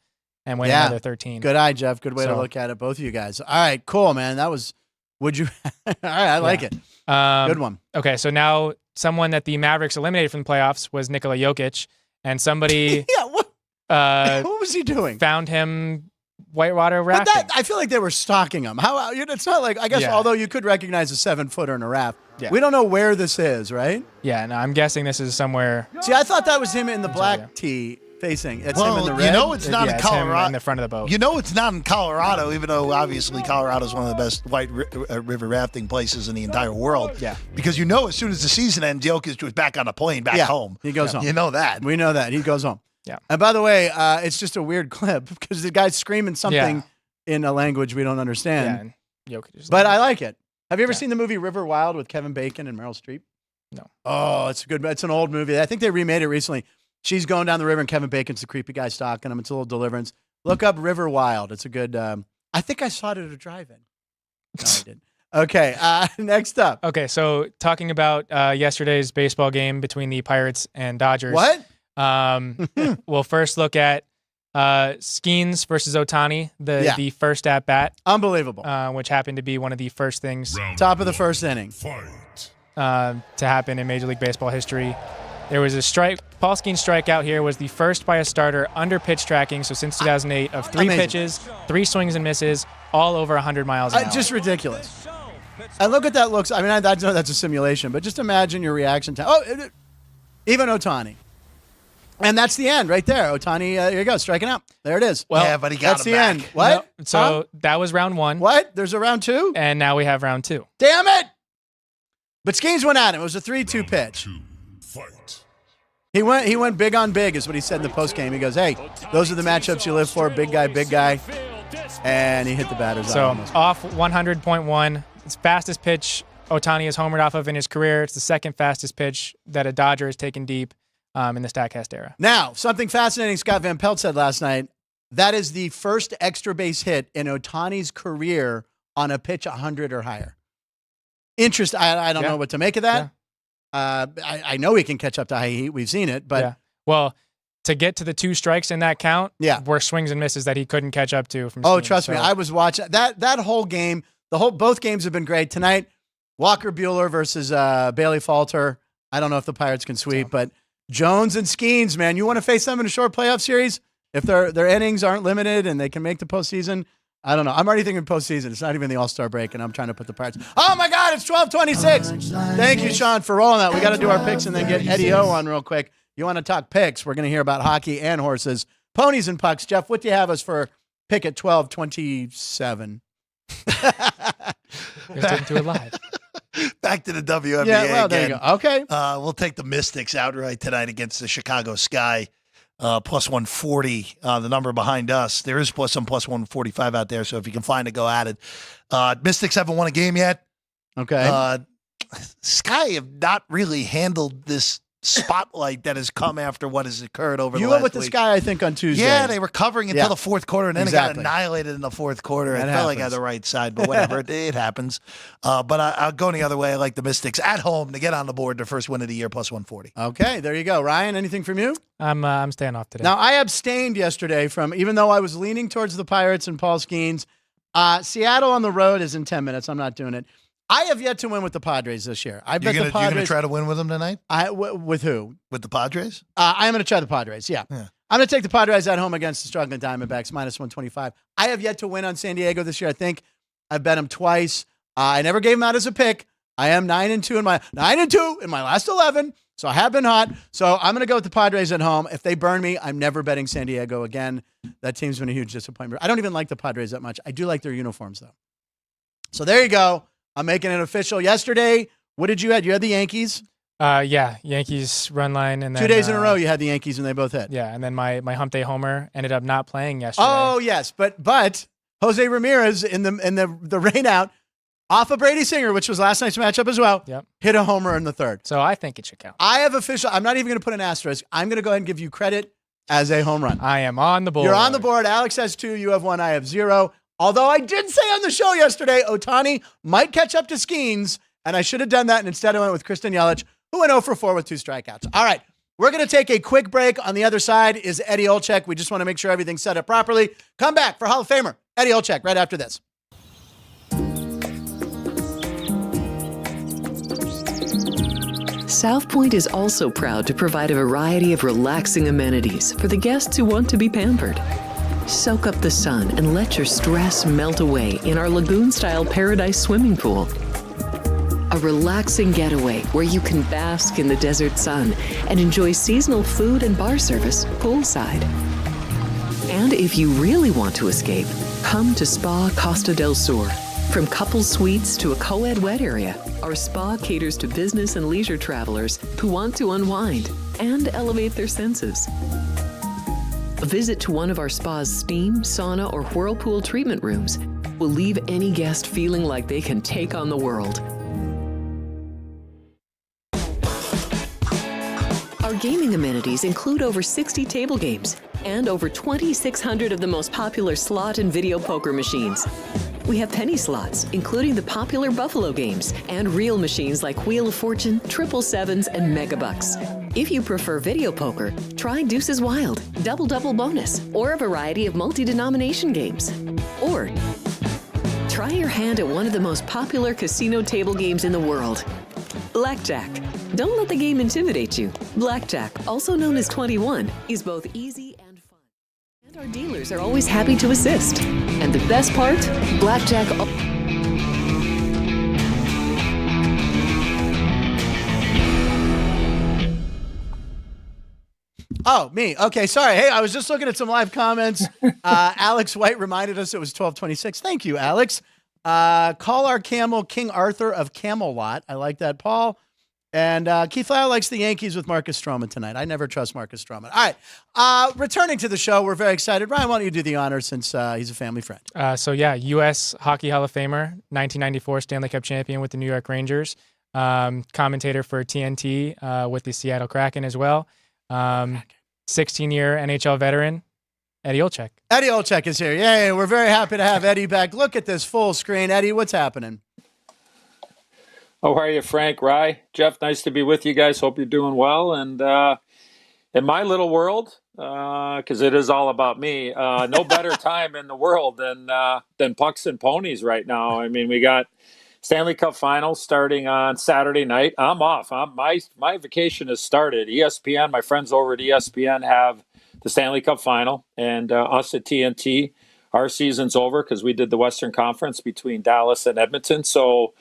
and win Yeah. another 13. Good eye, Jeff. Good way to So- look at it, both of you guys. All right. Cool, man. That was. Would you? All right. I like it. Good one. Okay, so now someone that the Mavericks eliminated from the playoffs was Nikola Jokic, and somebody Yeah. What? uh, What was he doing? found him whitewater But rafting. I feel like they were stalking him. How? It's not like, I guess, Yeah. although you could recognize a 7-footer in a raft. Yeah. We don't know where this is, right? Yeah, no, I'm guessing this is somewhere. See, I thought that was him in the black tee facing. It's him in the red. you know it's not Yeah, in it's him Colorado. in the front of the boat. You know it's not in Colorado, even though obviously Colorado is one of the best white river rafting places in the entire world. Yeah. Because you know as soon as the season ends, Jokic was back on the plane back home. He goes home. You know that. We know that. He goes home. Yeah. And by the way, it's just a weird clip because the guy's screaming something in a language we don't Yeah, understand. and Jokic is But I like it. Have you ever Yeah. seen the movie River Wild with Kevin Bacon and Meryl Streep? No. Oh, it's an old movie. I think they remade it recently. She's going down the river and Kevin Bacon's the creepy guy stalking him. It's a little Deliverance. Look up River Wild. It's a good. I think I saw it at a drive-in. No, I didn't. Okay. Next up. Okay, so talking about yesterday's baseball game between the Pirates and Dodgers. What? We'll first look at Skeens versus Ohtani, the first at bat, Unbelievable. which happened to be one of the first things Top of the first inning. to happen in Major League Baseball history. There was a strike. Paul Skeens' strikeout here was the first by a starter under pitch tracking. So since 2008, of 3 Amazing. pitches, 3 swings and misses, all over 100 miles an hour. Just ridiculous. And look at that looks. I mean, I know that's a simulation, but just imagine your reaction time. Even Ohtani. And that's the end right there. Ohtani, here you go, striking out. There it is. Well, yeah, but he got That's him the back. end. What? No, so that was round 1. What? There's a round 2? And now we have round 2. Damn it! But Skeens went at him. It was a 3-2 pitch. He went big on big, is what he said in the postgame. He goes, hey, those are the matchups you live for, big guy, and he hit the batters. So almost. off 100.1. It's fastest pitch Ohtani has homered off of in his career. It's the second fastest pitch that a Dodger has taken deep in the StatCast era. Now, something fascinating Scott Van Pelt said last night. That is the first extra base hit in Ohtani's career on a pitch 100 or higher. I don't know what to make of that. I know he can catch up to high heat. We've seen it, but well, to get to the 2 strikes in that count, were swings and misses that he couldn't catch up to from Skeens. Trust me, I was watching that whole game. Both games have been great tonight. Walker Buehler versus Bailey Falter. I don't know if the Pirates can sweep, but Jones and Skeens, man, you want to face them in a short playoff series if their innings aren't limited and they can make the postseason. I don't know. I'm already thinking postseason. It's not even the All-Star break, and I'm trying to put the Pirates. Oh, my God, it's 12:26. Thank you, Sean, for rolling that. We got to do our picks and then get Eddie O on real quick. You want to talk picks? We're going to hear about hockey and horses, ponies and pucks. Jeff, what do you have us for pick at 12:27? You're sticking to it live. Back to the WNBA There again. you go. Okay. We'll take the Mystics outright tonight against the Chicago Sky. Plus 140, the number behind us. There is some plus 145 out there, so if you can find it, go at it. Mystics haven't won a game yet. Okay. Sky have not really handled this spotlight that has come after what has occurred over You the went last with the week. Sky, I think, on Tuesday. Yeah, they were covering until the fourth quarter, and then it got Exactly. annihilated in the fourth quarter. That It felt like I had happens. the right side, but whatever. it happens. But I'll go the other way. I like the Mystics at home to get on the board, their first win of the year, plus 140. Okay, there you go. Ryan, anything from you? I'm staying off today. Now, I abstained yesterday from, even though I was leaning towards the Pirates and Paul Skeens, Seattle on the road is in 10 minutes. I'm not doing it. I have yet to win with the Padres this year. I bet the You're going to Padres. try to win with them tonight? With who? With the Padres? I am going to try the Padres, yeah. I'm going to take the Padres at home against the struggling Diamondbacks, minus 125. I have yet to win on San Diego this year. I think I've bet them twice. I never gave them out as a pick. I am 9-2 in my last 11. So I have been hot. So I'm going to go with the Padres at home. If they burn me, I'm never betting San Diego again. That team's been a huge disappointment. I don't even like the Padres that much. I do like their uniforms, though. So there you go. I'm making it official. Yesterday, what did you have? You had the Yankees. Yankees run line, and then 2 days in a row you had the Yankees, and they both hit. Yeah, and then my hump day homer ended up not playing yesterday. Oh yes, but Jose Ramirez in the rain out off of Brady Singer, which was last night's matchup as well. Yep. Hit a homer in the third. So I think it should count. I have official. I'm not even going to put an asterisk. I'm going to go ahead and give you credit as a home run. I am on the board. You're on the board. Alex has 2. You have 1. I have 0. Although I did say on the show yesterday, Ohtani might catch up to Skeens, and I should have done that, and instead I went with Kristen Yelich, who went 0 for 4 with 2 strikeouts. All right, we're going to take a quick break. On the other side is Eddie Olczyk. We just want to make sure everything's set up properly. Come back for Hall of Famer Eddie Olczyk right after this. South Point is also proud to provide a variety of relaxing amenities for the guests who want to be pampered. Soak up the sun and let your stress melt away in our lagoon-style paradise swimming pool. A relaxing getaway where you can bask in the desert sun and enjoy seasonal food and bar service poolside. And if you really want to escape, come to Spa Costa del Sur. From couple suites to a co-ed wet area, our spa caters to business and leisure travelers who want to unwind and elevate their senses. A visit to one of our spa's steam, sauna, or whirlpool treatment rooms will leave any guest feeling like they can take on the world. Our gaming amenities include over 60 table games and over 2,600 of the most popular slot and video poker machines. We have penny slots, including the popular Buffalo games, and real machines like Wheel of Fortune, Triple Sevens, and Megabucks. If you prefer video poker, try Deuces Wild, Double Double Bonus, or a variety of multi-denomination games. Or try your hand at one of the most popular casino table games in the world, Blackjack. Don't let the game intimidate you. Blackjack, also known as 21, is both easy and fun. And our dealers are always happy to assist. And the best part, Blackjack. Oh, me. Okay, sorry. Hey, I was just looking at some live comments. Alex White reminded us it was 12:26. Thank you, Alex. Call our camel King Arthur of Camelot. I like that, Paul. And Keith Lau likes the Yankees with Marcus Stroman tonight. I never trust Marcus Stroman. All right. Returning to the show, we're very excited. Ryan, why don't you do the honors since he's a family friend? U.S. Hockey Hall of Famer, 1994 Stanley Cup champion with the New York Rangers, commentator for TNT with the Seattle Kraken as well, 16-year NHL veteran, Eddie Olczyk. Eddie Olczyk is here. Yay, we're very happy to have Eddie back. Look at this full screen. Eddie, what's happening? How are you, Frank, Rye? Jeff, nice to be with you guys. Hope you're doing well. And in my little world, because it is all about me, no better time in the world than pucks and ponies right now. I mean, we got Stanley Cup Finals starting on Saturday night. I'm off. My vacation has started. ESPN, my friends over at ESPN have the Stanley Cup Final, and us at TNT, our season's over because we did the Western Conference between Dallas and Edmonton. So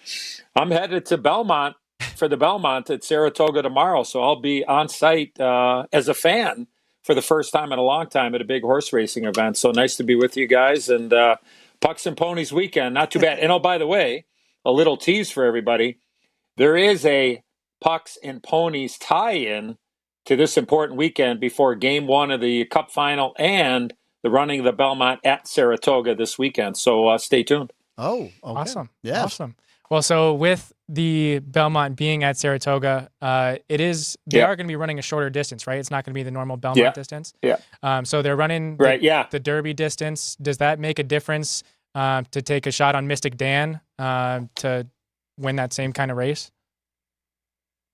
I'm headed to Belmont for the Belmont at Saratoga tomorrow. So I'll be on site as a fan for the first time in a long time at a big horse racing event. So nice to be with you guys. And Pucks and Ponies weekend, not too bad. And oh, by the way, a little tease for everybody. There is a Pucks and Ponies tie-in to this important weekend before Game 1 of the Cup Final and the running of the Belmont at Saratoga this weekend. So stay tuned. Oh, okay. Awesome. Yeah. Awesome. Well, so with the Belmont being at Saratoga, they are going to be running a shorter distance, right? It's not going to be the normal Belmont distance. Yeah. So they're running the Derby distance. Does that make a difference to take a shot on Mystic Dan to win that same kind of race?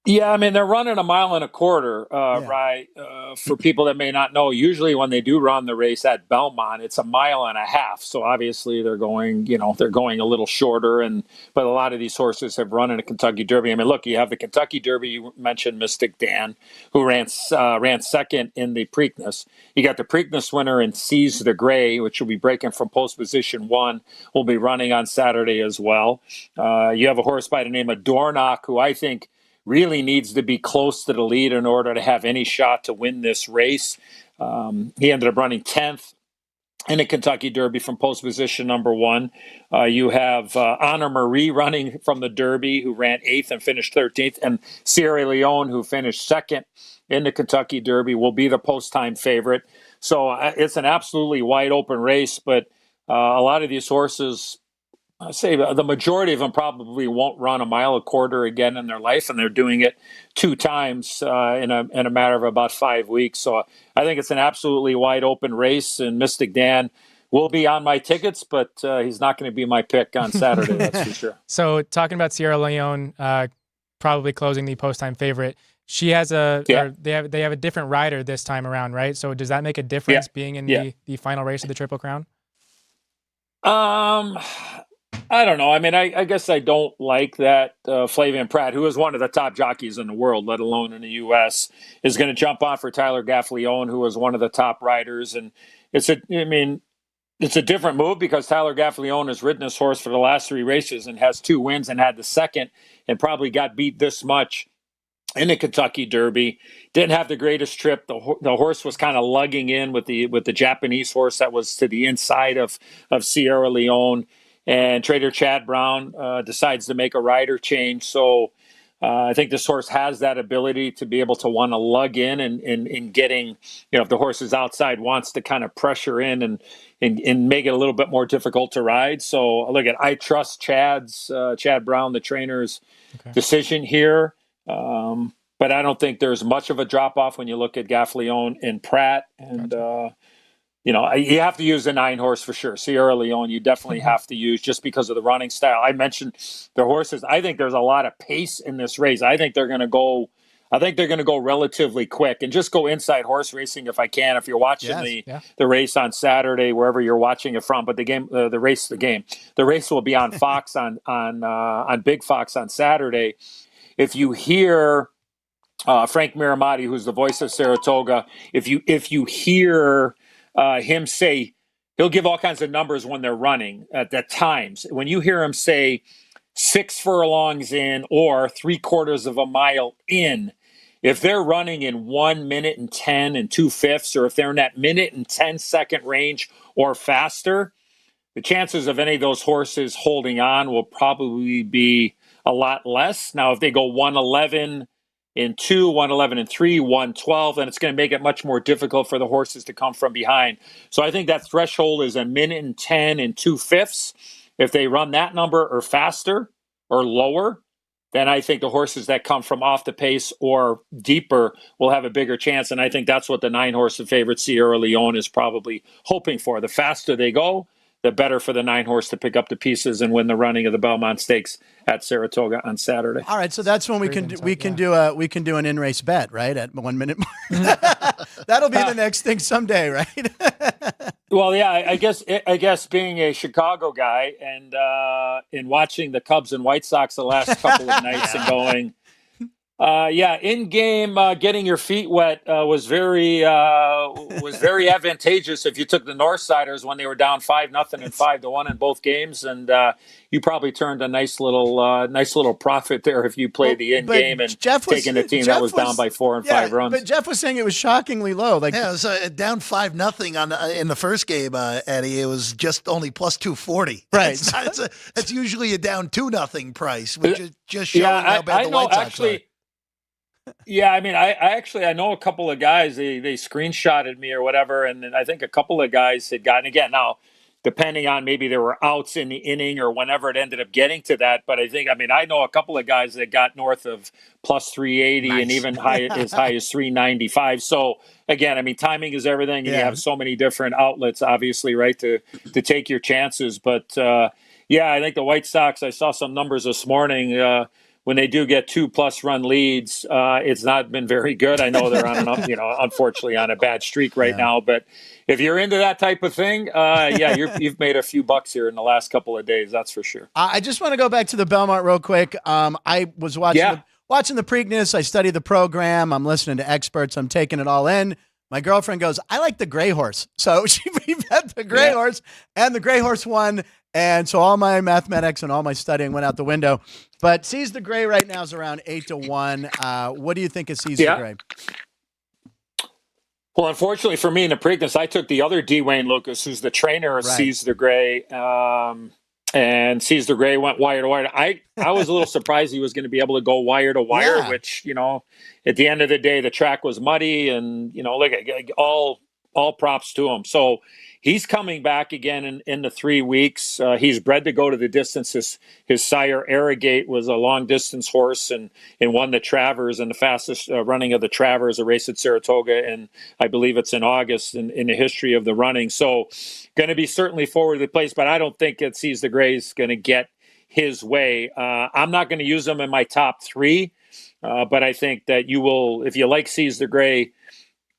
Yeah, I mean, they're running 1.25 miles, right? For people that may not know, usually when they do run the race at Belmont, it's 1.5 miles. So obviously they're going a little shorter. But a lot of these horses have run in a Kentucky Derby. I mean, look, you have the Kentucky Derby. You mentioned Mystic Dan, who ran second in the Preakness. You got the Preakness winner in Seize the Gray, which will be breaking from post position 1. Will be running on Saturday as well. You have a horse by the name of Dornoch, who I think really needs to be close to the lead in order to have any shot to win this race. He ended up running 10th in the Kentucky Derby from post position number 1. You have Honor Marie running from the Derby, who ran 8th and finished 13th, and Sierra Leone, who finished 2nd in the Kentucky Derby, will be the post-time favorite. So it's an absolutely wide open race, but a lot of these horses, I say the majority of them probably won't run 1.25 miles again in their life, and they're doing it 2 times in a matter of about 5 weeks. So I think it's an absolutely wide open race, and Mystic Dan will be on my tickets, but he's not going to be my pick on Saturday, that's for sure. So talking about Sierra Leone, probably closing the post-time favorite, she has they have a different rider this time around, right? So does that make a difference being in the final race of the Triple Crown? I don't know. I mean, I guess I don't like that Flavien Prat, who is one of the top jockeys in the world, let alone in the U.S., is going to jump on for Tyler Gaffalione, who is one of the top riders. And it's a different move because Tyler Gaffalione has ridden this horse for the last 3 races and has 2 wins and had the second and probably got beat this much in the Kentucky Derby. Didn't have the greatest trip. The horse was kind of lugging in with the Japanese horse that was to the inside of Sierra Leone. And trader Chad Brown decides to make a rider change. So I think this horse has that ability to be able to want to lug in and getting, if the horse is outside, wants to kind of pressure in and make it a little bit more difficult to ride. So I trust Chad Brown, the trainer's decision here. But I don't think there's much of a drop off when you look at Gaffalione and Pratt. And, you have to use the 9 horse for sure. Sierra Leone, you definitely have to use just because of the running style. I mentioned the horses. I think there's a lot of pace in this race. I think they're going to go relatively quick and just go inside horse racing if I can. If you're watching the race on Saturday, wherever you're watching it from, but the race will be on Fox on Big Fox on Saturday. If you hear Frank Miramati, who's the voice of Saratoga, if you hear him say, he'll give all kinds of numbers when they're running at the times. When you hear him say 6 furlongs in or 3/4 of a mile in, if they're running in 1 minute and 10 and 2/5, or if they're in that minute and 10-second range or faster, the chances of any of those horses holding on will probably be a lot less. Now, if they go 111 in 2, 111 in 3, 112, then it's going to make it much more difficult for the horses to come from behind. So I think that threshold is 1 minute and 10 and 2/5. If they run that number or faster or lower, then I think the horses that come from off the pace or deeper will have a bigger chance. And I think that's what the 9 horse favorite Sierra Leone is probably hoping for. The faster they go, the better for the 9 horse to pick up the pieces and win the running of the Belmont Stakes at Saratoga on Saturday. All right, so that's when we can do an in race bet, right? At 1 minute mark. That'll be the next thing someday, right? Well, yeah, I guess being a Chicago guy and in watching the Cubs and White Sox the last couple of nights and going, in game, getting your feet wet was very advantageous if you took the Northsiders when they were down 5-0 and 5-1 in both games, and you probably turned a nice little profit there if you played the in game and taking a team that was down by 4 and 5 runs. But Jeff was saying it was shockingly low. It was down 5-0 in the first game, Eddie. It was just only plus 240. Right, it's usually a down 2-0 price, which is just showing how bad the White Sox are. Yeah, I mean, I know a couple of guys, they screenshotted me or whatever, and I think a couple of guys had gotten, again, now, depending on maybe there were outs in the inning or whenever it ended up getting to that, but I know a couple of guys that got north of plus 380 and even as high as 395. So, again, I mean, timing is everything, and you have so many different outlets, obviously, right, to take your chances. But, I think the White Sox, I saw some numbers this morning, when they do get 2+ run leads, it's not been very good. I know they're on unfortunately on a bad streak right now. But if you're into that type of thing, you've made a few bucks here in the last couple of days. That's for sure. I just want to go back to the Belmont real quick. I was watching the Preakness. I studied the program. I'm listening to experts. I'm taking it all in. My girlfriend goes, I like the gray horse. So she bet the gray horse, and the gray horse won. And so all my mathematics and all my studying went out the window. But Seize the Gray right now is around 8-1. What do you think of Seize the Gray? Well, unfortunately for me in the Preakness, I took the other D. Wayne Lucas, who's the trainer of Seize the Gray. And Seize the Gray went wire to wire. I was a little surprised he was going to be able to go wire to wire, which, at the end of the day, the track was muddy and, look, all props to him. So he's coming back again in the 3 weeks. He's bred to go to the distances. His sire, Arrogate, was a long-distance horse and won the Travers and the fastest running of the Travers, a race at Saratoga, and I believe it's in August in the history of the running. So going to be certainly forward to the place, but I don't think it Seize the Gray is going to get his way. I'm not going to use him in my top 3, but I think that you will, if you like Seize the Gray,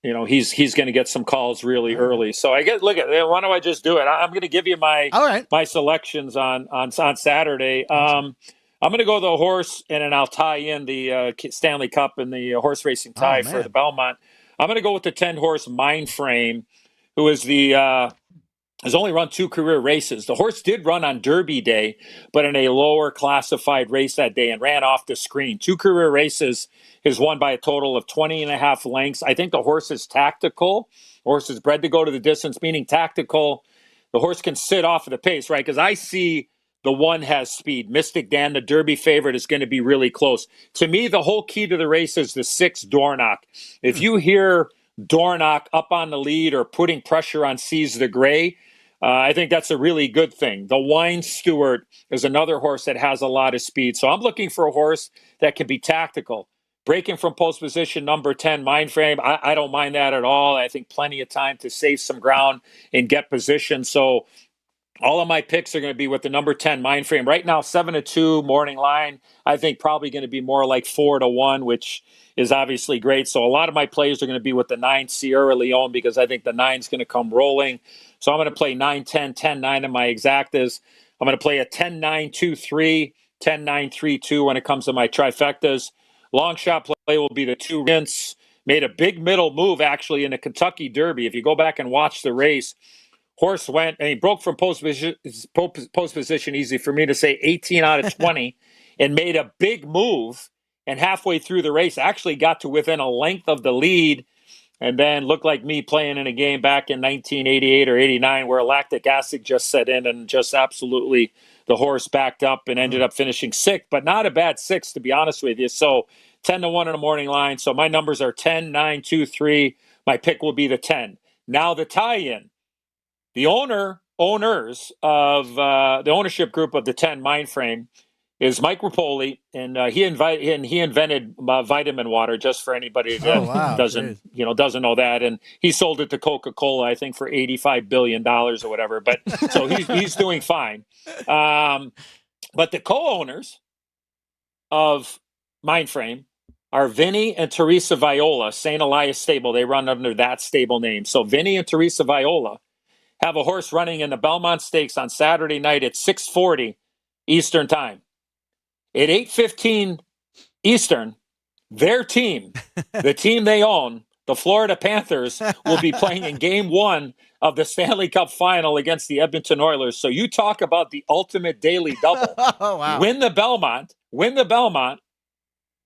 he's going to get some calls really early. So I guess, why don't I just do it? I'm going to give you my selections on Saturday. I'm going to go the horse, and then I'll tie in the Stanley Cup and the horse racing tie for the Belmont. I'm going to go with the 10-horse Mindframe, who is has only run 2 career races. The horse did run on Derby Day, but in a lower classified race that day and ran off the screen. 2 career races, has won by a total of 20.5 lengths. I think the horse is tactical. The horse is bred to go to the distance, meaning tactical. The horse can sit off of the pace, right? Because I see the 1 has speed. Mystic Dan, the Derby favorite, is going to be really close. To me, the whole key to the race is the 6 Dornoch. If you hear Dornoch up on the lead or putting pressure on Seize the Gray, I think that's a really good thing. The Wine Steward is another horse that has a lot of speed. So I'm looking for a horse that can be tactical. Breaking from post position, number 10, Mindframe, I don't mind that at all. I think plenty of time to save some ground and get position. So all of my picks are going to be with the number 10 Mindframe. Right now, 7-2 morning line. I think probably going to be more like 4-1, which is obviously great. So a lot of my plays are going to be with the 9 Sierra Leone, because I think the 9's going to come rolling. So I'm going to play 9-10, 10-9 in my exactas. I'm going to play a 10-9-2-3, 10-9-3-2 when it comes to my trifectas. Long shot play will be the 2 Rinse. Made a big middle move, actually, in the Kentucky Derby. If you go back and watch the race, horse went, and he broke from post position, easy for me to say, 18 out of 20, and made a big move. And halfway through the race, actually got to within a length of the lead, and then looked like me playing in a game back in 1988 or 89 where lactic acid just set in and just absolutely the horse backed up and ended up finishing 6th, but not a bad 6th, to be honest with you. So 10-1 in the morning line. So my numbers are 10, 9, 2, 3. My pick will be the 10. Now the tie-in. The owners of the ownership group of the 10 Mindframe is Mike Rapoli, and he invented vitamin water, just for anybody that doesn't know that. And he sold it to Coca-Cola, I think, for $85 billion or whatever. But so he's doing fine. But the co-owners of Mindframe are Vinny and Teresa Viola, St. Elias Stable. They run under that stable name. So Vinny and Teresa Viola have a horse running in the Belmont Stakes on Saturday night at 6:40 Eastern Time. At 8:15 Eastern, their team, the team they own, the Florida Panthers, will be playing in Game 1 of the Stanley Cup Final against the Edmonton Oilers. So you talk about the ultimate daily double. Oh, wow. Win the Belmont,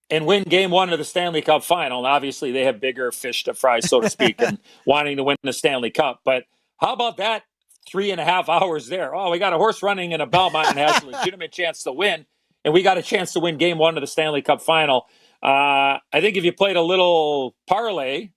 and win Game 1 of the Stanley Cup Final. And obviously, they have bigger fish to fry, so to speak, and wanting to win the Stanley Cup. But how about that 3.5 hours there? Oh, we got a horse running in a Belmont and has a legitimate chance to win. And we got a chance to win Game 1 of the Stanley Cup Final. I think if you played a little parlay,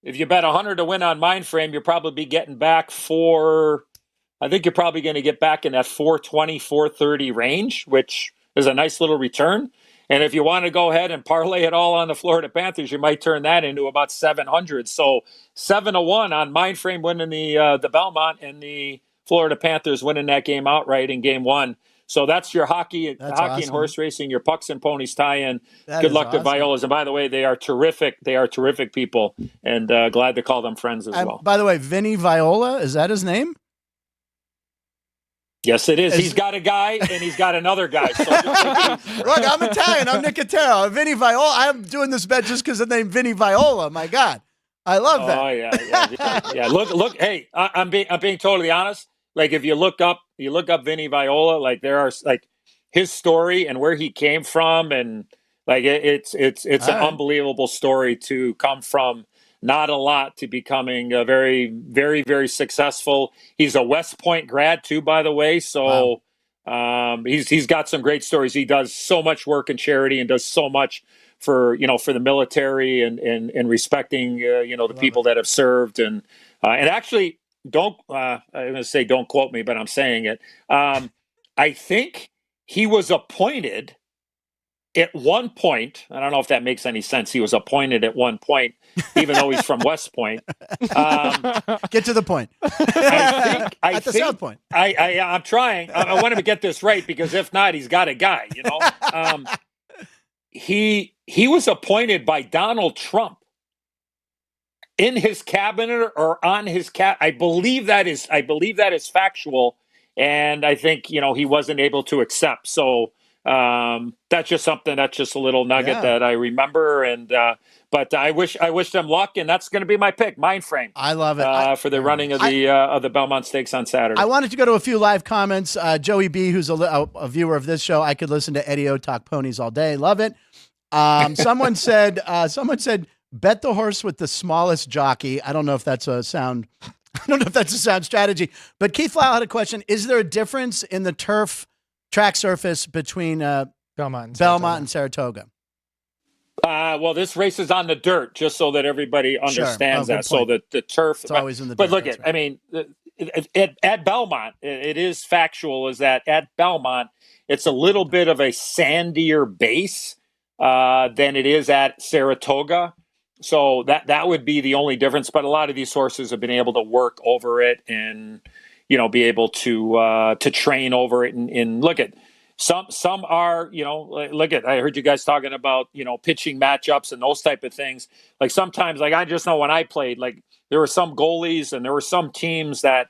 if you bet 100 to win on Mindframe, you're probably getting back I think you're probably going to get back in that 420, 430 range, which is a nice little return. And if you want to go ahead and parlay it all on the Florida Panthers, you might turn that into about 700. So 7-1 on Mindframe winning the Belmont, and the Florida Panthers winning that game outright in Game 1. So that's your hockey awesome. and horse racing, your pucks and ponies tie-in. That Good is luck to awesome. Violas. And by the way, they are terrific. They are terrific people, and glad to call them friends as well. By the way, Vinny Viola, is that his name? Yes, it is. He's got a guy, and he's got another guy. So Look, I'm Italian. I'm Nicotero. Vinny Viola. I'm doing this bet just because of the name Vinny Viola. My God, I love that. Oh yeah. Look. Hey, I'm being totally honest. Like, if you look up Vinny Viola, like, there are, like, his story and where he came from, and like it's an unbelievable story to come from not a lot to becoming a very, very, very successful. He's a West Point grad too, by the way. So he's got some great stories. He does so much work in charity and does so much for the military and respecting the people that have served, and actually I'm going to say, don't quote me, but I'm saying it. I think he was appointed at one point. I don't know if that makes any sense. He was appointed at one point, even though he's from West Point. Get to the point. I At the think South Point. I'm trying. I want him to get this right, because if not, he's got a guy. He was appointed by Donald Trump in his cabinet or on his I believe that is factual, and I think he wasn't able to accept. So that's just something. That's just a little nugget that I remember, and but I wish them luck, and that's going to be my pick, Mind Frame. I love it for the running of the Belmont Stakes on Saturday. I wanted to go to a few live comments. Joey B, who's a viewer of this show, I could listen to Eddie O talk ponies all day. Love it. Someone said, bet the horse with the smallest jockey. I don't know if that's a sound strategy. But Keith Lyle had a question. Is there a difference in the turf track surface between Belmont and Saratoga? Well, this race is on the dirt, just so that everybody understands that. So the turf. It's always in the dirt. But look at, I mean, at Belmont, it is factual, is that at Belmont, it's a little bit of a sandier base than it is at Saratoga. So that would be the only difference. But a lot of these horses have been able to work over it and, be able to train over it and look at some are, look at, I heard you guys talking about, pitching matchups and those type of things. Like sometimes, like I just know when I played, like there were some goalies and there were some teams that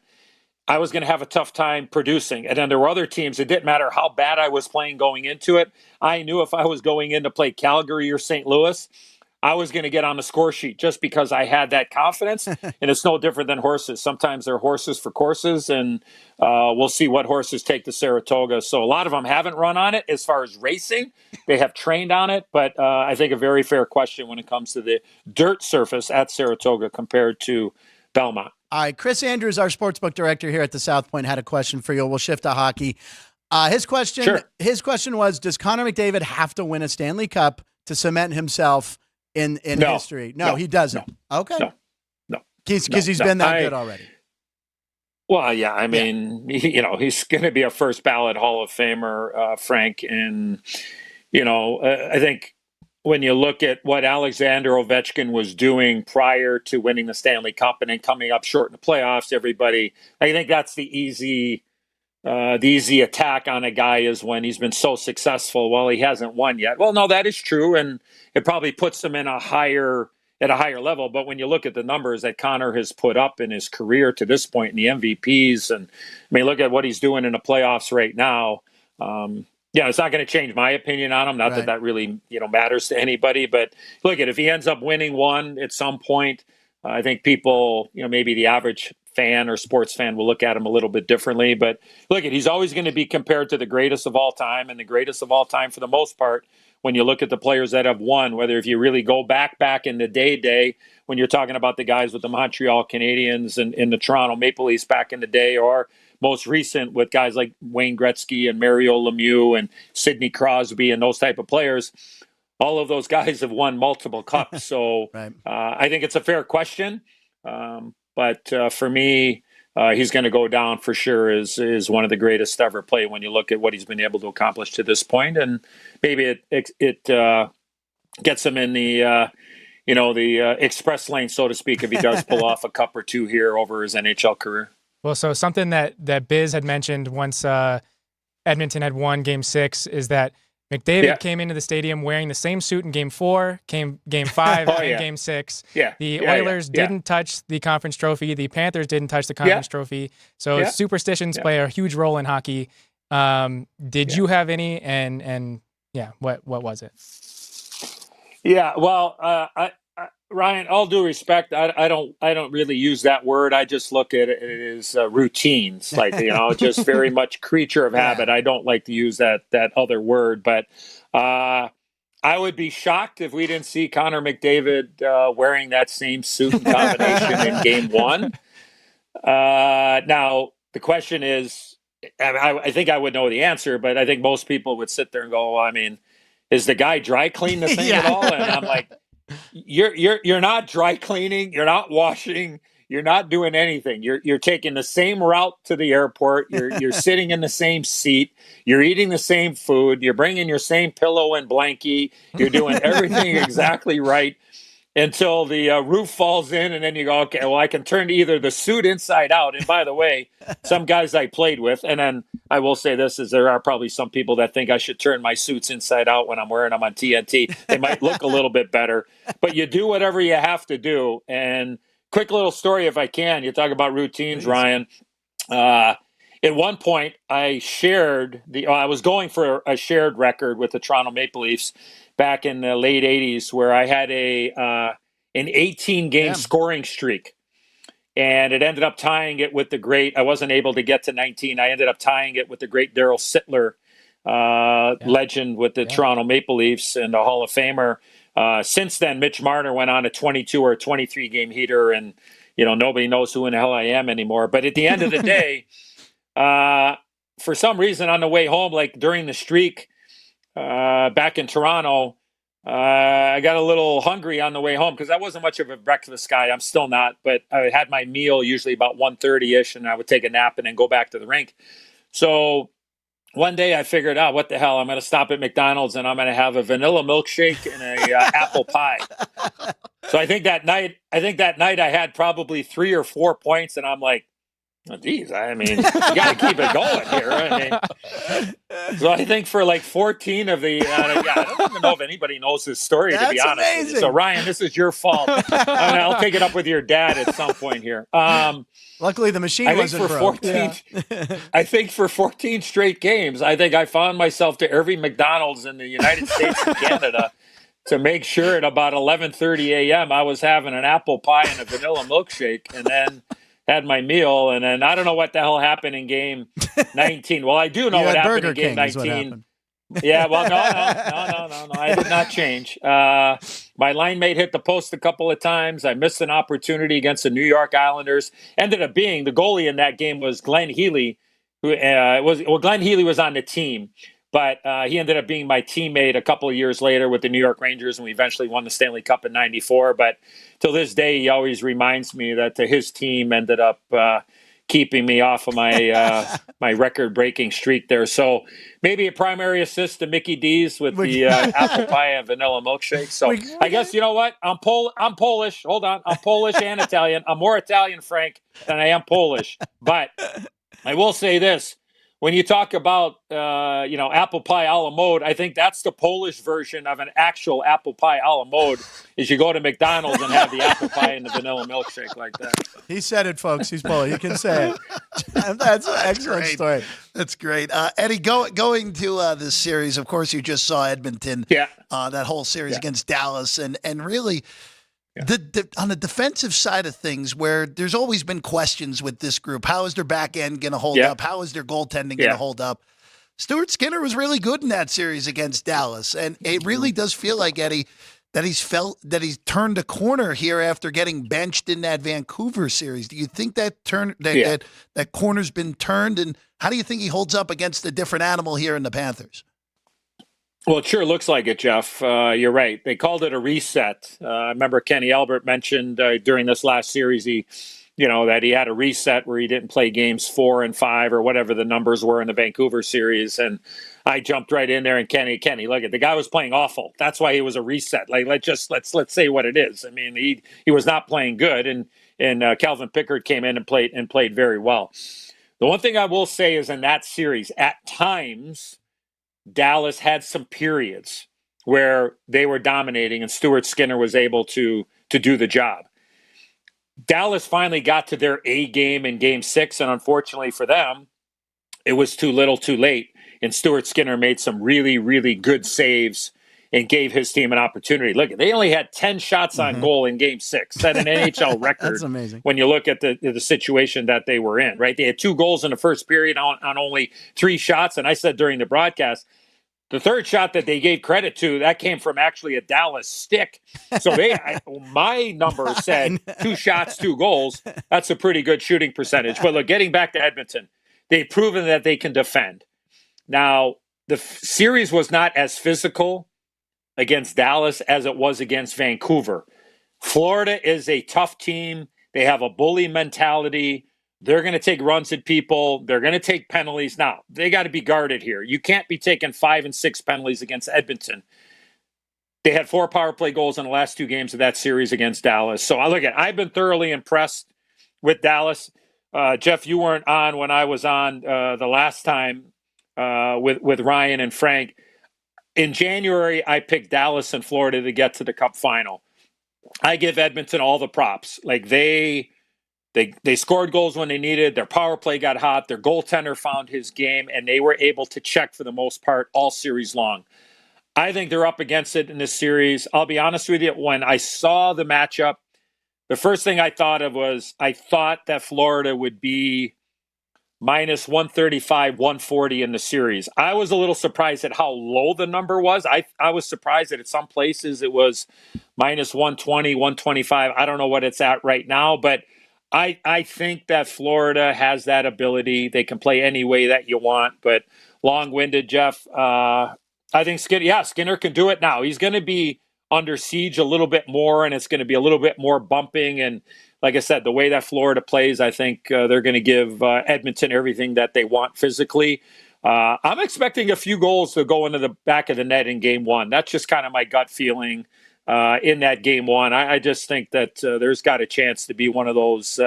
I was going to have a tough time producing. And then there were other teams, it didn't matter how bad I was playing going into it. I knew if I was going in to play Calgary or St. Louis, I was going to get on the score sheet just because I had that confidence. And it's no different than horses. Sometimes they're horses for courses, and we'll see what horses take to Saratoga. So a lot of them haven't run on it as far as racing. They have trained on it, but I think a very fair question when it comes to the dirt surface at Saratoga compared to Belmont. All right, Chris Andrews, our sportsbook director here at the South Point, had a question for you. We'll shift to hockey. His question was, does Connor McDavid have to win a Stanley Cup to cement himself in history? No, he doesn't. No, okay. No. Because he's been that good already. Well, yeah, I mean, he's going to be a first ballot Hall of Famer, Frank. And, I think when you look at what Alexander Ovechkin was doing prior to winning the Stanley Cup and then coming up short in the playoffs, I think that's the easy attack on a guy is when he's been so successful. Well, he hasn't won yet. Well, no, that is true. And it probably puts him at a higher level. But when you look at the numbers that Connor has put up in his career to this point in the MVPs, and I mean, look at what he's doing in the playoffs right now. It's not going to change my opinion on him. Not right. that really, matters to anybody, but look at, if he ends up winning one at some point, I think people, maybe the average fan or sports fan will look at him a little bit differently. But look at, he's always going to be compared to the greatest of all time, and the greatest of all time for the most part, when you look at the players that have won, whether if you really go back in the day, when you're talking about the guys with the Montreal Canadiens and in the Toronto Maple Leafs back in the day, or most recent with guys like Wayne Gretzky and Mario Lemieux and Sidney Crosby and those type of players, all of those guys have won multiple cups. So right. I think it's a fair question. But for me, he's going to go down for sure as one of the greatest ever play when you look at what he's been able to accomplish to this point. And maybe it gets him in the express lane, so to speak, if he does pull off a cup or two here over his NHL career. Well, so something that Biz had mentioned once Edmonton had won Game 6 is that McDavid came into the stadium wearing the same suit in Game 4, Game 5, and Game 6. Yeah. The Oilers didn't touch the conference trophy. The Panthers didn't touch the conference trophy. So superstitions play a huge role in hockey. Did you have any? And what was it? Yeah, well, Ryan, all due respect, I don't really use that word. I just look at it as routines, like, just very much creature of habit. I don't like to use that other word, but I would be shocked if we didn't see Connor McDavid wearing that same suit and combination in Game 1. Now, the question is, I think I would know the answer, but I think most people would sit there and go, well, I mean, is the guy dry clean the thing at all? And I'm like, You're not dry cleaning. You're not washing. You're not doing anything. You're taking the same route to the airport. You're sitting in the same seat. You're eating the same food. You're bringing your same pillow and blankie. You're doing everything exactly right. until the roof falls in, and then you go, okay, well, I can turn either the suit inside out. And by the way, some guys I played with, and then I will say this, is there are probably some people that think I should turn my suits inside out when I'm wearing them on TNT. They might look a little bit better, but you do whatever you have to do. And quick little story, if I can, you talk about routines, Ryan. At one point, I was going for a shared record with the Toronto Maple Leafs back in the late 80s, where I had an 18-game scoring streak. And it ended up tying it with the great, I wasn't able to get to 19. I ended up tying it with the great Darryl Sittler, legend with the Toronto Maple Leafs and a Hall of Famer. Since then, Mitch Marner went on a 22 or a 23-game heater, and nobody knows who in the hell I am anymore. But at the end of the day, for some reason on the way home, like during the streak back in Toronto, I got a little hungry on the way home because I wasn't much of a breakfast guy. I'm still not, but I had my meal usually about 1:30-ish, and I would take a nap and then go back to the rink. So one day I figured out, what the hell, I'm going to stop at McDonald's and I'm going to have a vanilla milkshake and a apple pie. So I think that night I had probably 3 or 4 points, and I'm like, oh, geez, I mean, you got to keep it going here. I mean, so I think for like 14 of the, I don't even know if anybody knows this story, to be honest with you. So Ryan, this is your fault. I'll take it up with your dad at some point here. Luckily, the machine wasn't broke. I think for 14 straight games, I think I found myself to every McDonald's in the United States and Canada to make sure at about 11:30 a.m. I was having an apple pie and a vanilla milkshake, and then had my meal. And then I don't know what the hell happened in game 19. Well, I do know what happened in game 19. Yeah, well, no. I did not change. My line mate hit the post a couple of times. I missed an opportunity against the New York Islanders. Ended up being the goalie in that game was Glenn Healy, who Glenn Healy was on the team, but he ended up being my teammate a couple of years later with the New York Rangers, and we eventually won the Stanley Cup in '94. But till this day, he always reminds me that his team ended up keeping me off of my my record-breaking streak there. So maybe a primary assist to Mickey D's with the apple pie and vanilla milkshake. So I guess, you know what? I'm Polish. Hold on. I'm Polish and Italian. I'm more Italian, Frank, than I am Polish. But I will say this. When you talk about, apple pie a la mode, I think that's the Polish version of an actual apple pie a la mode, is you go to McDonald's and have the apple pie and the vanilla milkshake like that. He said it, folks. He's Polish. He can say it. That's an excellent story. That's great. Eddie, going to this series, of course, you just saw Edmonton, that whole series against Dallas, and really – on the defensive side of things, where there's always been questions with this group, how is their back end going to hold up? How is their goaltending going to hold up? Stuart Skinner was really good in that series against Dallas, and it really does feel like, Eddie, that he's turned a corner here after getting benched in that Vancouver series. Do you think that that corner's been turned, and how do you think he holds up against a different animal here in the Panthers? Well, it sure looks like it, Jeff. You're right. They called it a reset. I remember Kenny Albert mentioned during this last series, that he had a reset where he didn't play games 4 and 5 or whatever the numbers were in the Vancouver series. And I jumped right in there, and Kenny, look at the guy was playing awful. That's why he was a reset. Like let's say what it is. I mean, he was not playing good, and Calvin Pickard came in and played very well. The one thing I will say is in that series, at times, Dallas had some periods where they were dominating and Stuart Skinner was able to do the job. Dallas finally got to their A game in game 6, and unfortunately for them, it was too little too late. And Stuart Skinner made some really, really good saves and gave his team an opportunity. Look, they only had 10 shots on goal in game 6. Set an NHL record. That's amazing. When you look at the situation that they were in, right? They had 2 goals in the first period on only 3 shots. And I said during the broadcast, the third shot that they gave credit to, that came from actually a Dallas stick. So my number said 2 shots, 2 goals. That's a pretty good shooting percentage. But look, getting back to Edmonton, they've proven that they can defend. Now, the series was not as physical against Dallas as it was against Vancouver. Florida is a tough team. They have a bully mentality. They're going to take runs at people. They're going to take penalties. Now, they got to be guarded here. You can't be taking 5 and 6 penalties against Edmonton. They had 4 power play goals in the last 2 games of that series against Dallas. So I've been thoroughly impressed with Dallas. Jeff, you weren't on when I was on the last time with Ryan and Frank. In January, I picked Dallas and Florida to get to the Cup final. I give Edmonton all the props. Like they scored goals when they needed. Their power play got hot. Their goaltender found his game, and they were able to check for the most part all series long. I think they're up against it in this series. I'll be honest with you. When I saw the matchup, the first thing I thought of was I thought that Florida would be minus 135, 140 in the series. I was a little surprised at how low the number was. I was surprised that at some places it was minus 120, 125. I don't know what it's at right now, but I think that Florida has that ability. They can play any way that you want, but long-winded, Jeff. I think Skinner can do it now. He's going to be under siege a little bit more, and it's going to be a little bit more bumping. And like I said, the way that Florida plays, I think they're going to give Edmonton everything that they want physically. I'm expecting a few goals to go into the back of the net in game 1. That's just kind of my gut feeling in that game 1. I just think that there's got a chance to be one of those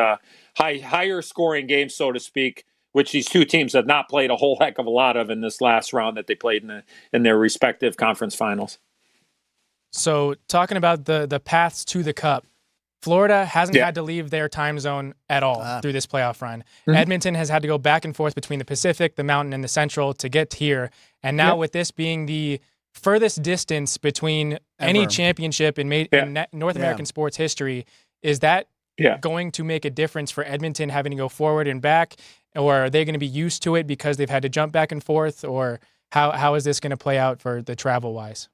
higher scoring games, so to speak, which these two teams have not played a whole heck of a lot of in this last round that they played in their respective conference finals. So talking about the paths to the Cup, Florida hasn't had to leave their time zone at all through this playoff run. Mm-hmm. Edmonton has had to go back and forth between the Pacific, the Mountain, and the Central to get here. And now with this being the furthest distance between any championship in North American sports history, is that going to make a difference for Edmonton having to go forward and back? Or are they going to be used to it because they've had to jump back and forth? Or how is this going to play out for the travel-wise?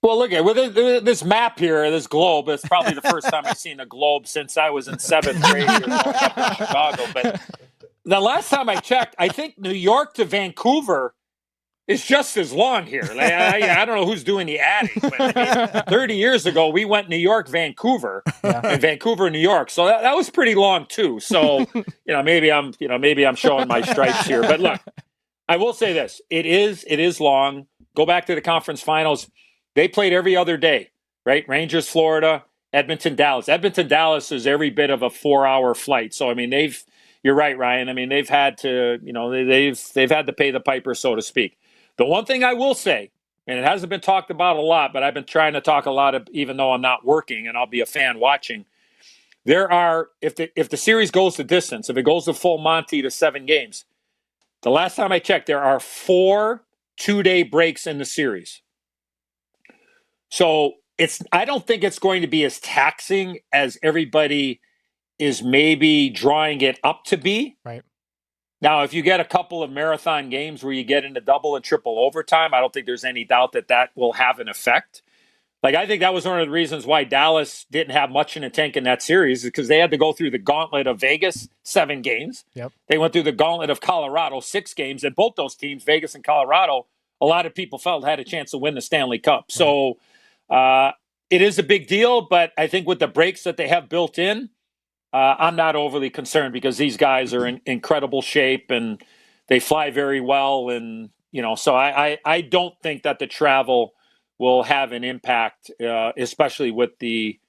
Well, look at this map here, this globe. It's probably the first time I've seen a globe since I was in 7th grade here growing up in Chicago. But the last time I checked, I think New York to Vancouver is just as long here. Like, I don't know who's doing the adding, but 30 years ago, we went New York, Vancouver, and Vancouver, New York. So that was pretty long too. So maybe I'm showing my stripes here. But look, I will say this: it is long. Go back to the conference finals. They played every other day, right? Rangers, Florida, Edmonton, Dallas. Edmonton, Dallas is every bit of a 4-hour flight. So, I mean, you're right, Ryan. I mean, they've had to, they've had to pay the piper, so to speak. The one thing I will say, and it hasn't been talked about a lot, but I've been trying to talk a lot, even though I'm not working and I'll be a fan watching. There are, if the series goes the distance, if it goes the full Monty to 7 games, the last time I checked, there are 4 2-day breaks in the series. So I don't think it's going to be as taxing as everybody is maybe drawing it up to be. Right. Now, if you get a couple of marathon games where you get into double and triple overtime, I don't think there's any doubt that will have an effect. Like, I think that was one of the reasons why Dallas didn't have much in the tank in that series, is because they had to go through the gauntlet of Vegas, 7 games. Yep. They went through the gauntlet of Colorado, 6 games. And both those teams, Vegas and Colorado, a lot of people felt had a chance to win the Stanley Cup. So it is a big deal, but I think with the breaks that they have built in, I'm not overly concerned because these guys are in incredible shape and they fly very well. And, so I don't think that the travel will have an impact, especially with the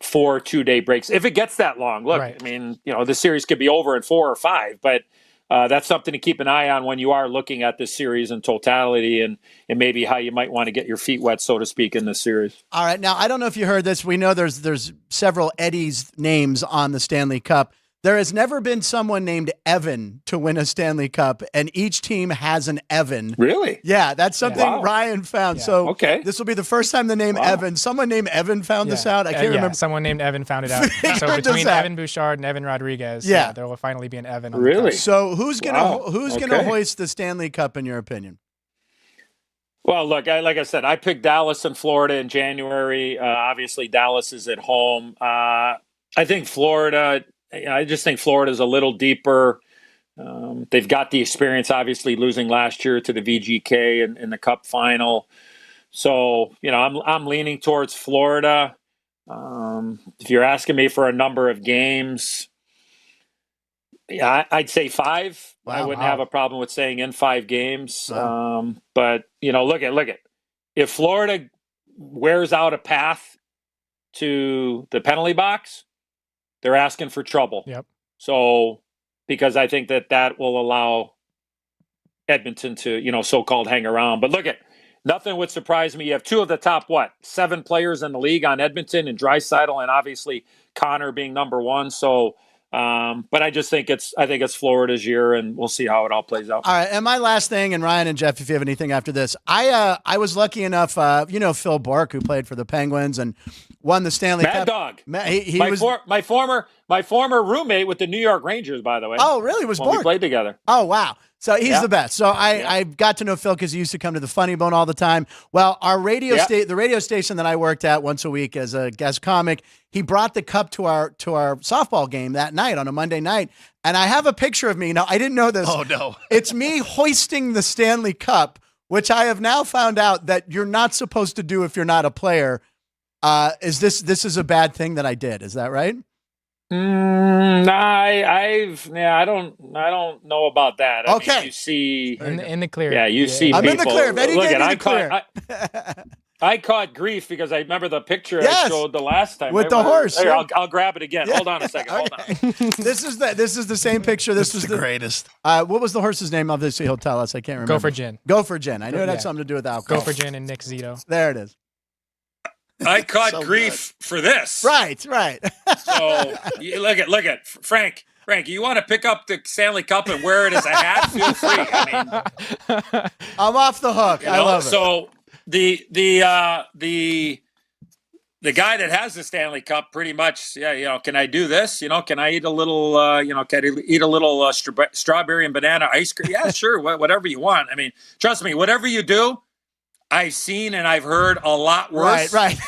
4 2-day breaks. If it gets that long, look, right. I mean, the series could be over in 4 or 5, but that's something to keep an eye on when you are looking at this series in totality and maybe how you might want to get your feet wet, so to speak, in this series. All right. Now, I don't know if you heard this. We know there's several Eddie's names on the Stanley Cup. There has never been someone named Evan to win a Stanley Cup, and each team has an Evan. Really? Yeah, that's something Ryan found. Yeah. So this will be the first time the name Evan. Someone named Evan found this out. I can't remember. Someone named Evan found it out. So between Evan Bouchard and Evan Rodriguez, there will finally be an Evan. On the cup. So who's gonna hoist the Stanley Cup in your opinion? Well, look, like I said, I picked Dallas and Florida in January. Obviously, Dallas is at home. I think Florida. I just think Florida's a little deeper. They've got the experience, obviously, losing last year to the VGK in the Cup final. So, I'm leaning towards Florida. If you're asking me for a number of games, I'd say 5. Wow, I wouldn't have a problem with saying in 5 games. Wow. But look at if Florida wears out a path to the penalty box, they're asking for trouble. Yep. So, because I think that will allow Edmonton to, so-called hang around. But look at, nothing would surprise me. You have two of the top, 7 players in the league on Edmonton, and Draisaitl, and obviously Connor being number 1. So, but I just think it's Florida's year, and we'll see how it all plays out. All right, and my last thing, and Ryan and Jeff, if you have anything after this, I was lucky enough, Phil Bork, who played for the Penguins and won the Stanley Cup. Mad Dog. He my was my former roommate with the New York Rangers, by the way. Oh, really? Was when Bork? We played together. Oh, wow. So he's the best. So I got to know Phil because he used to come to the Funny Bone all the time. Well, our the radio station that I worked at once a week as a guest comic, he brought the cup to our softball game that night on a Monday night. And I have a picture of me. Now, I didn't know this. Oh, no. It's me hoisting the Stanley Cup, which I have now found out that you're not supposed to do if you're not a player. This is a bad thing that I did. Is that right? I don't know about that. Okay. I mean, you see In the clear. Yeah, you see I'm people. in the clear. If Eddie Look gave at me the clear. I caught grief because I remember the picture Yes. I showed the last time. With the horse. Here, Yeah. I'll grab it again. Yeah. Hold on a second. Hold on. This is the same picture. This was the greatest. What was the horse's name? Obviously, he'll tell us. I can't remember. Gopher Gin. Gopher Gin. I knew it had Yeah. something to do with alcohol. Gopher Gin and Nick Zito. There it is. I caught So grief for this. Right. So look at Frank. Frank, you want to pick up the Stanley Cup and wear it as a hat? Feel free. I mean, I'm off the hook. I love it. So the guy that has the Stanley Cup pretty much, can I do this? Can I eat a little, can I eat a little strawberry and banana ice cream? Yeah, sure. Whatever you want. I mean, trust me, whatever you do, I've seen and I've heard a lot worse. Right.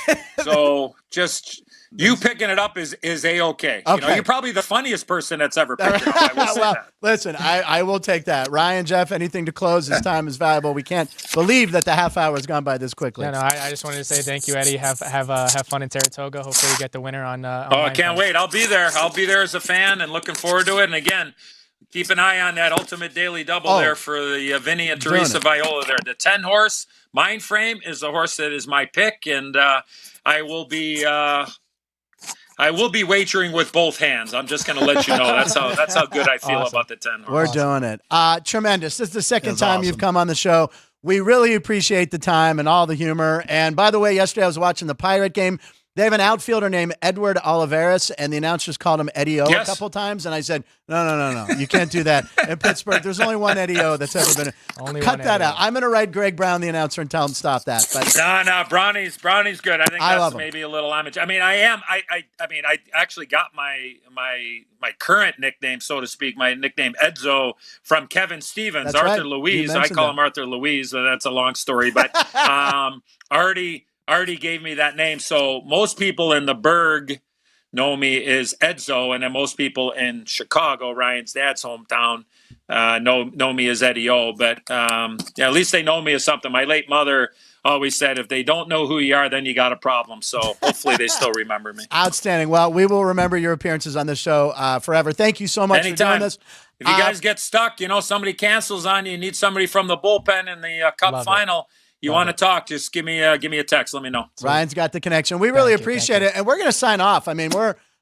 So just you picking it up is A-okay. Okay. You're probably the funniest person that's ever picked it up. I will say Well, that. listen, I will take that. Ryan, Jeff, anything to close? This time is valuable. We can't believe that the half hour has gone by this quickly. No, I just wanted to say thank you, Eddie. Have fun in Saratoga. Hopefully, you get the winner on. I can't wait. I'll be there. I'll be there as a fan and looking forward to it. And again, keep an eye on that Ultimate Daily Double there for the Vinny and Teresa Viola there. The 10 horse Mind Frame is the horse that is my pick, and I will be wagering with both hands. I'm just going to let you know. That's how good I feel about the 10 horse. We're doing it. Tremendous. This is the second That's time awesome. you've come on the show. We really appreciate the time and all the humor. And by the way, yesterday I was watching the Pirate game. They have an outfielder named Edward Olivares, and the announcers called him Eddie O a couple times. And I said, no. You can't do that. In Pittsburgh, there's only one Eddie O that's ever been. Cut that out. I'm going to write Greg Brown, the announcer, and tell him stop that. But No, Brownie's good. I think I love that's him. maybe a little amateur. I mean, I actually got my current nickname, so to speak, my nickname Edzo from Kevin Stevens, That's Arthur right. Louise. You I mentioned call that. him Arthur Louise. So that's a long story, but Artie gave me that name. So most people in the Berg know me as Edzo, and then most people in Chicago, Ryan's dad's hometown, know me as Eddie O. But at least they know me as something. My late mother always said, if they don't know who you are, then you got a problem. So hopefully they still remember me. outstanding. Well, we will remember your appearances on this show forever. Thank you so much for doing Anytime. this. If you guys get stuck, somebody cancels on you, need somebody from the bullpen in the Cup Love it. final, you want to talk, just give me a text. Let me know. Ryan's got the connection. We really Thank you, appreciate it. And we're going to sign off. I mean,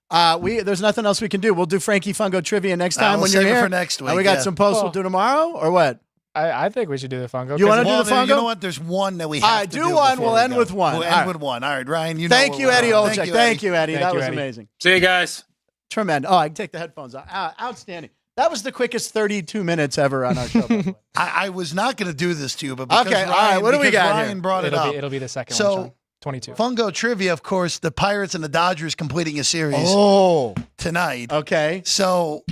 there's nothing else we can do. We'll do Frankie Fungo trivia next time we'll when you're save it here. for next week, And we got yeah. some posts we'll do tomorrow or what? I think we should do the Fungo. You wanna 'cause do the Fungo? You know what? There's one that we have All right, to do do one. before We'll we end go. with one. We'll All end right. with one. All right, Ryan. Thank you, Eddie Olczyk. Thank you, Eddie. Thank That you, was Eddie. amazing. See you guys. Tremendous. Oh, I can take the headphones off. Outstanding. That was the quickest 32 minutes ever on our show. By the way. I was not going to do this to you, but because Okay, all Ryan, right, what do we because got here? Ryan brought it up. It'll be the second So- one, Sean. 22. Fungo trivia, of course, the Pirates and the Dodgers completing a series Oh, tonight. okay. So,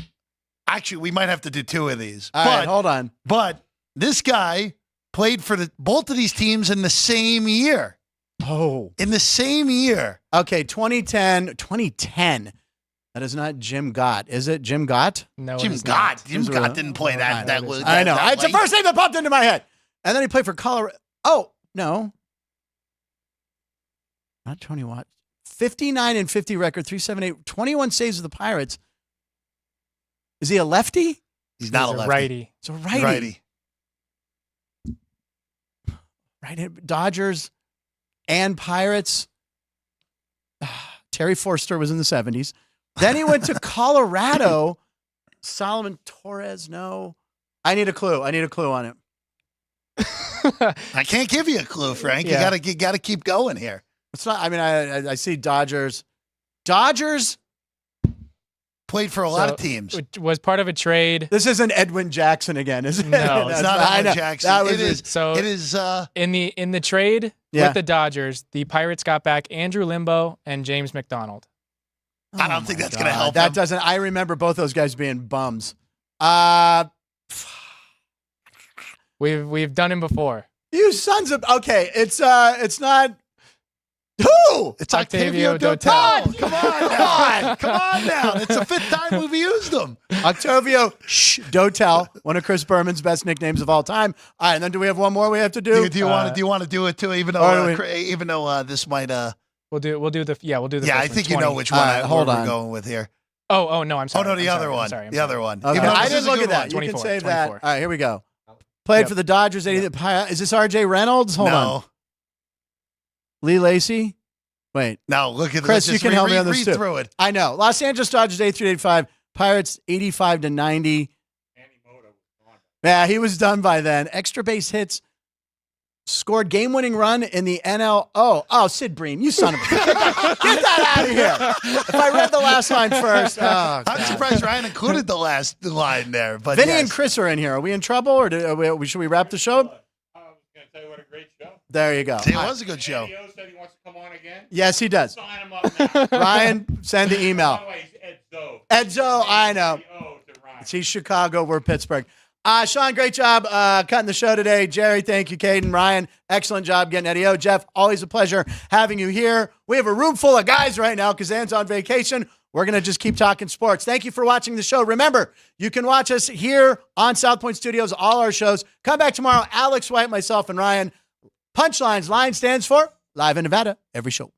actually, we might have to do two of these. All right, hold on. But this guy played for both of these teams in the same year. Oh, In the same year. okay. 2010. That is not Jim Gott, is it? Jim Gott? No, Jim it is Gott. not. Jim Gott didn't play that. I know. that It's the late. first name that popped into my head. And then he played for Colorado. Oh, no. Not Tony Watt. 59 and 50 record, 378, 21 saves with the Pirates. Is he a lefty? He's not He's a lefty. righty. It's a righty. Righty. Right. Dodgers. and Pirates. Terry Forster was in the 70s. Then he went to Colorado. Solomon Torres, no. I need a clue. I need a clue on it. I can't give you a clue, Frank. Yeah. You gotta keep going here. It's not. I mean, I see Dodgers. Dodgers. Played for a lot of teams. It was part of a trade. This isn't Edwin Jackson again, is it? No, It's not Edwin Jackson. That was It is. So It is. in the trade Yeah. with the Dodgers, the Pirates got back Andrew Limbo and James McDonald. I don't think that's going to help That him. doesn't. I remember both those guys being bums. We've done him before. You sons of. Okay, it's not. Who? It's Octavio Octavio Dotel. Dotel. Come on now. Come on now. It's the 5th time we've used them. Octavio Dotel, one of Chris Berman's best nicknames of all time. All right, and then do we have one more we have to do? Do you want to do it too? Even though this might. We'll do the Yeah, first I one, think 20. you know which one. hold we're on. going with here. Oh no, I'm Oh sorry. no, the I'm other sorry, one. I'm sorry, I'm The sorry. other one. Okay. Even though I this didn't is a look good at that. one. You can 24, save that. 24. All right, here we go. Played Yep. for the Dodgers. Is this R.J. Reynolds? Hold on. Lee Lacy? Wait. No, look at Chris, this. you can help me on this read too. through it. I know. Los Angeles Dodgers 83-85. Pirates 85-90. Yeah, he was done by then. Extra base hits. Scored game-winning run in the NL. Oh, Sid Bream, you son of a get that out of here. If I read the last line first. Oh, I'm surprised Ryan included the last line there. But Vinny yes. and Chris are in here. Are we in trouble, or should we wrap the show? I was going to tell you what a great show. There you go. See, it was a good show. Eddie O said he wants to come on again. Yes, he does. Sign him up now. Ryan, send the By email. the way, he's Ed Zoe. Edzo, I know. O to Ryan. He's Chicago, we're Pittsburgh. Sean, great job cutting the show today. Jerry, thank you. Caden, Ryan, excellent job getting Eddie O. Jeff, always a pleasure having you here. We have a room full of guys right now because Ann's on vacation. We're going to just keep talking sports. Thank you for watching the show. Remember, you can watch us here on South Point Studios, all our shows. Come back tomorrow. Alex White, myself, and Ryan. Punchlines. Line stands for Live in Nevada, every show.